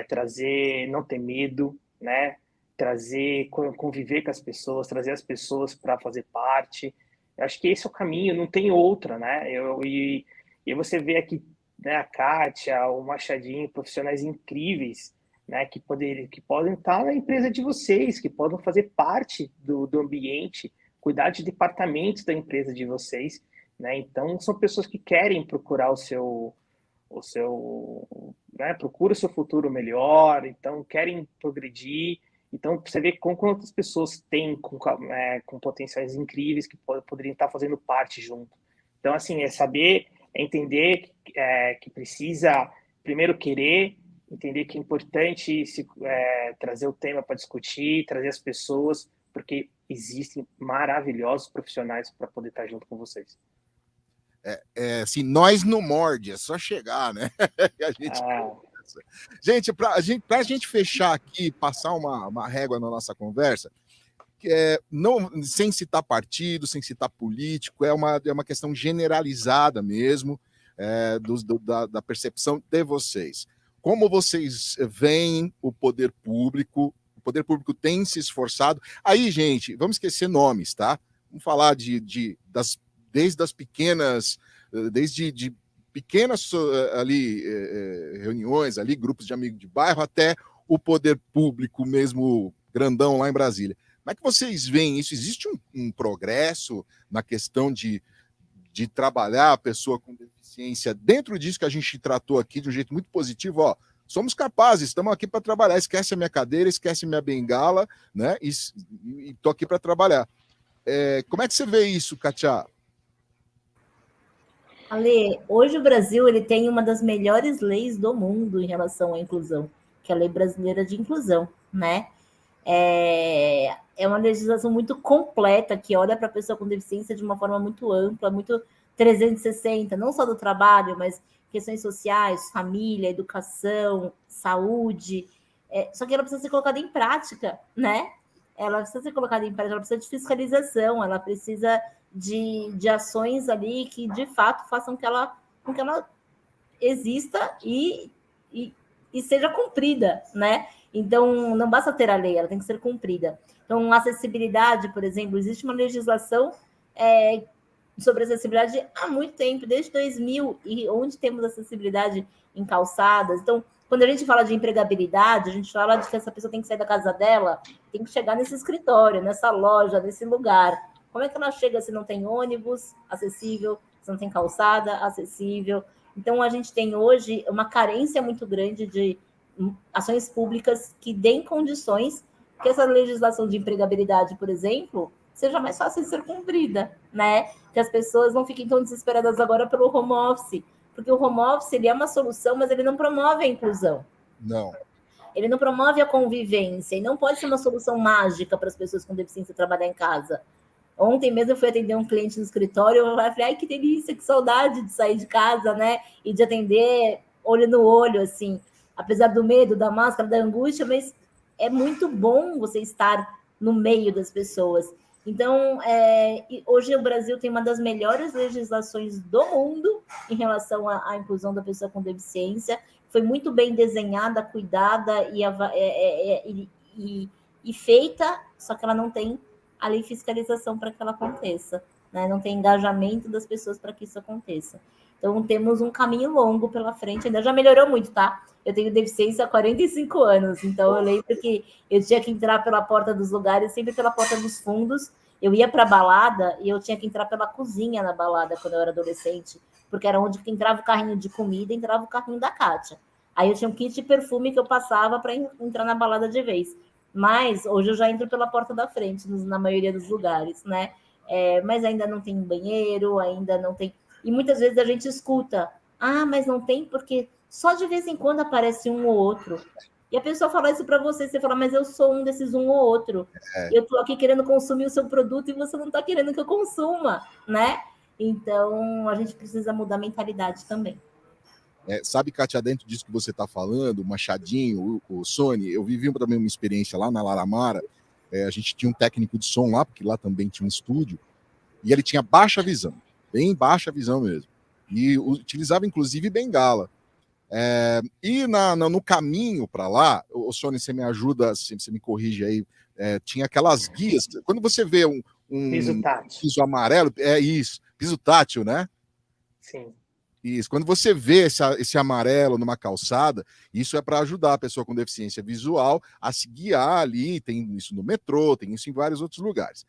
trazer, não ter medo, né? Trazer, conviver com as pessoas, trazer as pessoas para fazer parte. Eu acho que esse é o caminho, não tem outra, né? E você vê aqui, né, a Kátia, o Machadinho, profissionais incríveis, né, que podem estar na empresa de vocês, que podem fazer parte do ambiente, cuidar de departamentos da empresa de vocês, né? Então são pessoas que querem procurar procura o seu futuro melhor, então querem progredir. Então você vê quantas pessoas têm com potenciais incríveis que poderiam estar fazendo parte junto. Então assim, entender que precisa primeiro querer, entender que é importante trazer o tema para discutir, trazer as pessoas, porque existem maravilhosos profissionais para poder estar junto com vocês. Assim, nós não morde, é só chegar, né? Gente, para a gente fechar aqui, passar uma régua na nossa conversa, não, sem citar partido, sem citar político, é uma questão generalizada mesmo, da percepção de vocês. Como vocês veem o poder público tem se esforçado. Aí, gente, vamos esquecer nomes, tá? Vamos falar desde as pequenas, desde pequenas ali reuniões, ali grupos de amigos de bairro, até o poder público mesmo grandão lá em Brasília. Como é que vocês veem isso? Existe um progresso na questão de trabalhar a pessoa com deficiência dentro disso que a gente tratou aqui de um jeito muito positivo? Ó, somos capazes, estamos aqui para trabalhar. Esquece a minha cadeira, esquece minha bengala, né? E estou aqui para trabalhar. Como é que você vê isso, Kátia? Ale, hoje o Brasil ele tem uma das melhores leis do mundo em relação à inclusão, que é a Lei Brasileira de Inclusão, né? É uma legislação muito completa, que olha para a pessoa com deficiência de uma forma muito ampla, muito 360, não só do trabalho, mas questões sociais, família, educação, saúde. Só que ela precisa ser colocada em prática, né? Ela precisa ser colocada em prática, ela precisa de fiscalização, ela precisa de ações ali que, de fato, façam com que ela exista e seja cumprida, né? Então, não basta ter a lei, ela tem que ser cumprida. Então, acessibilidade, por exemplo, existe uma legislação sobre acessibilidade há muito tempo, desde 2000, e onde temos acessibilidade em calçadas. Então, quando a gente fala de empregabilidade, a gente fala de que essa pessoa tem que sair da casa dela, tem que chegar nesse escritório, nessa loja, nesse lugar. Como é que ela chega se não tem ônibus acessível, se não tem calçada acessível? Então, a gente tem hoje uma carência muito grande de ações públicas que deem condições que essa legislação de empregabilidade, por exemplo, seja mais fácil de ser cumprida, né? Que as pessoas não fiquem tão desesperadas agora pelo home office, porque o home office ele é uma solução, mas ele não promove a inclusão. Não. Ele não promove a convivência, e não pode ser uma solução mágica para as pessoas com deficiência trabalhar em casa. Ontem mesmo eu fui atender um cliente no escritório, eu falei, ai, que delícia, que saudade de sair de casa, né? E de atender olho no olho, assim. Apesar do medo, da máscara, da angústia, mas é muito bom você estar no meio das pessoas. Então, hoje o Brasil tem uma das melhores legislações do mundo em relação à inclusão da pessoa com deficiência. Foi muito bem desenhada, cuidada e feita, só que ela não tem a lei de fiscalização para que ela aconteça, né? Não tem engajamento das pessoas para que isso aconteça. Então, temos um caminho longo pela frente, ainda já melhorou muito, tá? Eu tenho deficiência há 45 anos, então eu lembro que eu tinha que entrar pela porta dos lugares, sempre pela porta dos fundos. Eu ia para a balada e eu tinha que entrar pela cozinha na balada quando eu era adolescente, porque era onde entrava o carrinho de comida, entrava o carrinho da Kátia. Aí eu tinha um kit de perfume que eu passava para entrar na balada de vez. Mas hoje eu já entro pela porta da frente, na maioria dos lugares, né? Mas ainda não tem banheiro, ainda não tem... E muitas vezes a gente escuta, mas não tem porque só de vez em quando aparece um ou outro. E a pessoa fala isso para você fala, mas eu sou um desses um ou outro. Eu estou aqui querendo consumir o seu produto e você não está querendo que eu consuma, né? Então, a gente precisa mudar a mentalidade também. Sabe, Kátia, dentro disso que você está falando, o Machadinho, o Sony, eu vivi também uma experiência lá na Laramara, a gente tinha um técnico de som lá, porque lá também tinha um estúdio, e ele tinha baixa visão, bem baixa visão mesmo, e utilizava inclusive bengala. E no caminho para lá, o Sony, você me ajuda, você me corrige aí, tinha aquelas guias, quando você vê um piso amarelo, isso, piso tátil, né? Sim. Isso. Quando você vê esse amarelo numa calçada, isso é para ajudar a pessoa com deficiência visual a se guiar ali. Tem isso no metrô, tem isso em vários outros lugares.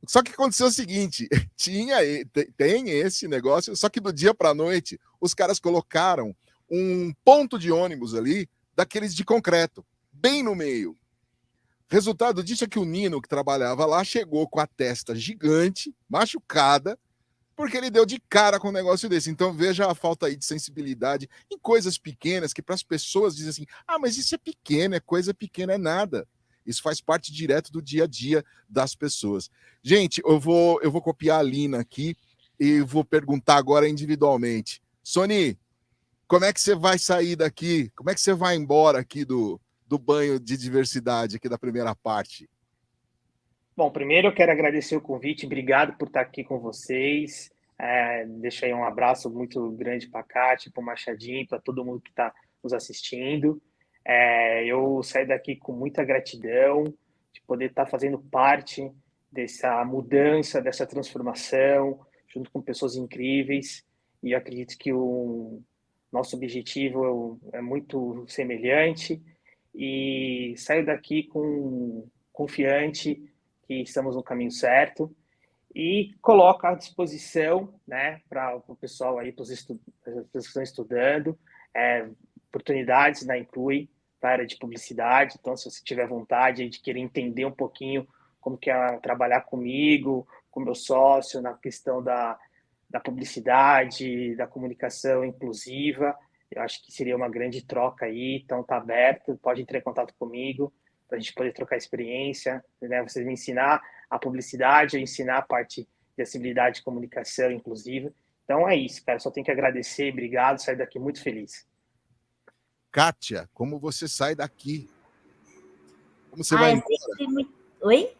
Só que aconteceu o seguinte: tem esse negócio, só que do dia para a noite, os caras colocaram um ponto de ônibus ali, daqueles de concreto, bem no meio. Resultado disso é que o Nino, que trabalhava lá, chegou com a testa gigante, machucada, porque ele deu de cara com um negócio desse. Então veja a falta aí de sensibilidade em coisas pequenas, que para as pessoas dizem assim, mas isso é pequeno, é coisa pequena, é nada. Isso faz parte direto do dia a dia das pessoas. Gente, eu vou copiar a Lina aqui e vou perguntar agora individualmente. Sony, como é que você vai sair daqui? Como é que você vai embora aqui do banho de diversidade, aqui da primeira parte? Bom, primeiro eu quero agradecer o convite, obrigado por estar aqui com vocês. Deixo aí um abraço muito grande para a Kátia, para o Machadinho, para todo mundo que está nos assistindo. Eu saio daqui com muita gratidão de poder estar fazendo parte dessa mudança, dessa transformação, junto com pessoas incríveis, e eu acredito que o nosso objetivo é muito semelhante, e saio daqui confiante que estamos no caminho certo e coloco à disposição, né, para o pessoal aí, para as pessoas que estão estudando, oportunidades na Inclui para a área de publicidade. Então, se você tiver vontade aí de querer entender um pouquinho como que é trabalhar comigo, com meu sócio, na questão da publicidade, da comunicação inclusiva, eu acho que seria uma grande troca aí. Então, tá aberto, pode entrar em contato comigo para a gente poder trocar experiência, né? Vocês me ensinar a publicidade, eu ensinar a parte de acessibilidade e comunicação inclusiva. Então, é isso, cara. Só tenho que agradecer, obrigado, sair daqui muito feliz. Kátia, como você sai daqui? Como você vai embora? Oi?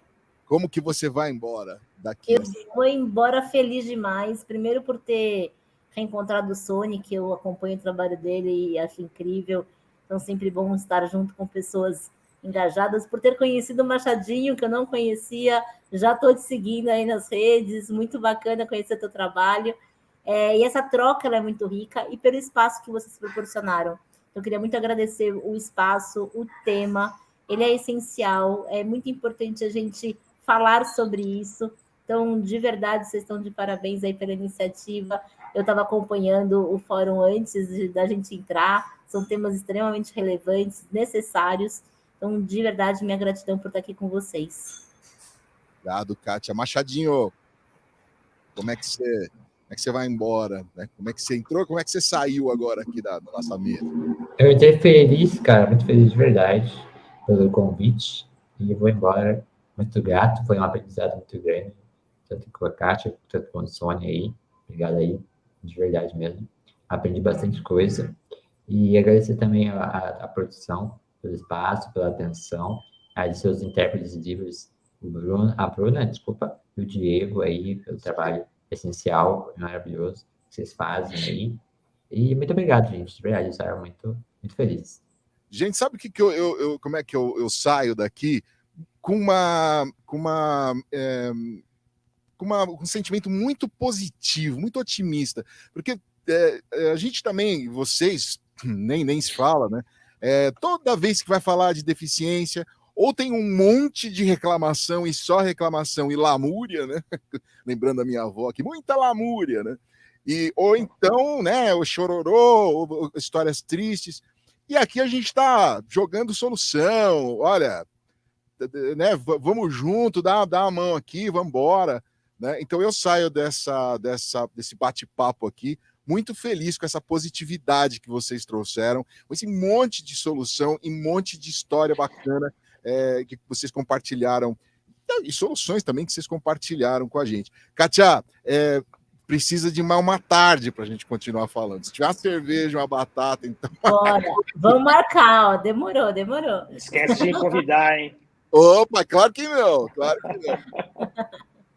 Como que você vai embora daqui? Eu vou embora feliz demais. Primeiro por ter reencontrado o Sony, que eu acompanho o trabalho dele e acho incrível. Então, sempre bom estar junto com pessoas engajadas. Por ter conhecido o Machadinho, que eu não conhecia. Já estou te seguindo aí nas redes. Muito bacana conhecer teu trabalho. E essa troca ela é muito rica. E pelo espaço que vocês proporcionaram. Eu queria muito agradecer o espaço, o tema. Ele é essencial. É muito importante a gente falar sobre isso. Então, de verdade, vocês estão de parabéns aí pela iniciativa. Eu estava acompanhando o fórum antes da gente entrar. São temas extremamente relevantes, necessários. Então, de verdade, minha gratidão por estar aqui com vocês. Obrigado, Kátia. Machadinho, como é que você vai embora? Né? Como é que você entrou? Como é que você saiu agora aqui da nossa mesa? Eu entrei feliz, cara, muito feliz de verdade pelo convite. E eu vou embora muito grato, foi um aprendizado muito grande, tanto com a Kátia, tanto com o Sônia aí. Obrigado aí, de verdade mesmo. Aprendi bastante coisa. E agradecer também a produção, pelo espaço, pela atenção, a de seus intérpretes livres, a Bruna, desculpa, e o Diego aí, pelo trabalho essencial, maravilhoso que vocês fazem aí. E muito obrigado, gente, de verdade, eu saio muito feliz. Gente, sabe o que como é que eu saio daqui? Com um sentimento muito positivo, muito otimista, porque a gente também, vocês, nem se fala, né? Toda vez que vai falar de deficiência, ou tem um monte de reclamação e só reclamação e lamúria, né? Lembrando a minha avó aqui, muita lamúria, né? Ou então, né, o chororô, ou histórias tristes. E aqui a gente está jogando solução, olha, né, vamos junto, dá a mão aqui, vamos embora. Né? Então eu saio desse bate-papo aqui muito feliz com essa positividade que vocês trouxeram, com esse monte de solução e monte de história bacana que vocês compartilharam, e soluções também que vocês compartilharam com a gente. Kátia, precisa de mais uma tarde para a gente continuar falando. Se tiver uma cerveja, uma batata, então... Bora, vamos marcar, ó. Demorou. Não esquece de me convidar, hein? Opa, claro que não.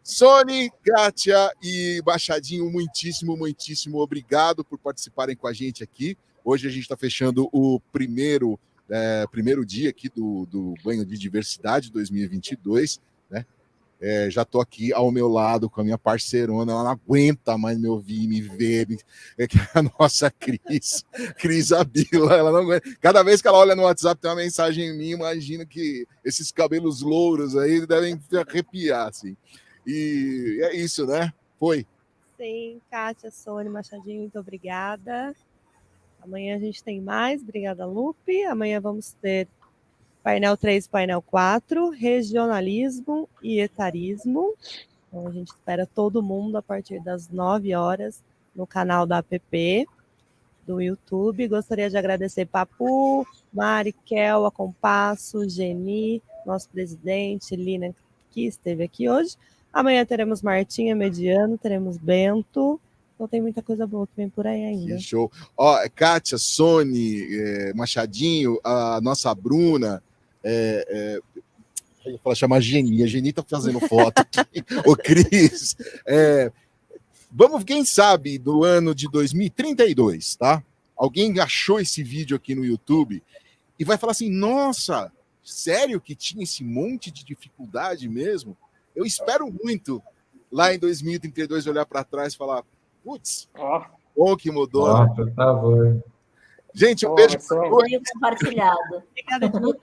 Sony, Kátia e Machadinho, muitíssimo obrigado por participarem com a gente aqui. Hoje a gente está fechando o primeiro dia aqui do Banho de Diversidade 2022, né? Já estou aqui ao meu lado com a minha parceirona, ela não aguenta mais me ouvir, me ver, a nossa Cris Abila, ela não aguenta. Cada vez que ela olha no WhatsApp tem uma mensagem em mim, imagino que esses cabelos louros aí devem arrepiar, assim. E é isso, né? Foi. Sim, Kátia, Sônia, Machadinho, muito obrigada. Amanhã a gente tem mais, obrigada, Lupe. Amanhã vamos ter painel 3 e painel 4, regionalismo e etarismo. Então, a gente espera todo mundo a partir das 9 horas no canal da APP, do YouTube. Gostaria de agradecer Papu, Mari, Kel, a Compasso, Geni, nosso presidente, Lina, que esteve aqui hoje. Amanhã teremos Martinha Mediano, teremos Bento. Então tem muita coisa boa que vem por aí ainda. Que show. Ó, Kátia, Sony, Machadinho, a nossa Bruna, eu ia chamar Geni, a Geni tá fazendo foto aqui, o Cris. Vamos, quem sabe, do ano de 2032, tá? Alguém achou esse vídeo aqui no YouTube e vai falar assim, nossa, sério que tinha esse monte de dificuldade mesmo? Eu espero muito, lá em 2032, olhar para trás e falar, putz, bom que mudou. Por favor. Gente, um Ó, beijo. só- Ganho compartilhado. Obrigada de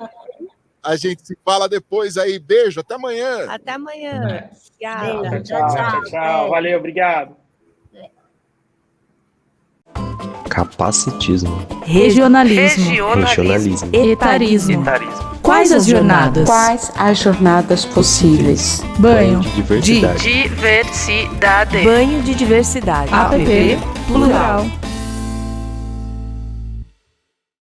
A gente se fala depois aí. Beijo, até amanhã. Até amanhã. Né? Obrigada. Beijo, Tchau, tchau, tchau. Valeu, obrigado. Capacitismo. Regionalismo. Regionalismo. Etarismo. Quais as jornadas? Quais as jornadas possíveis? Banho. de diversidade. Diversidade. Banho de diversidade. APP Plural.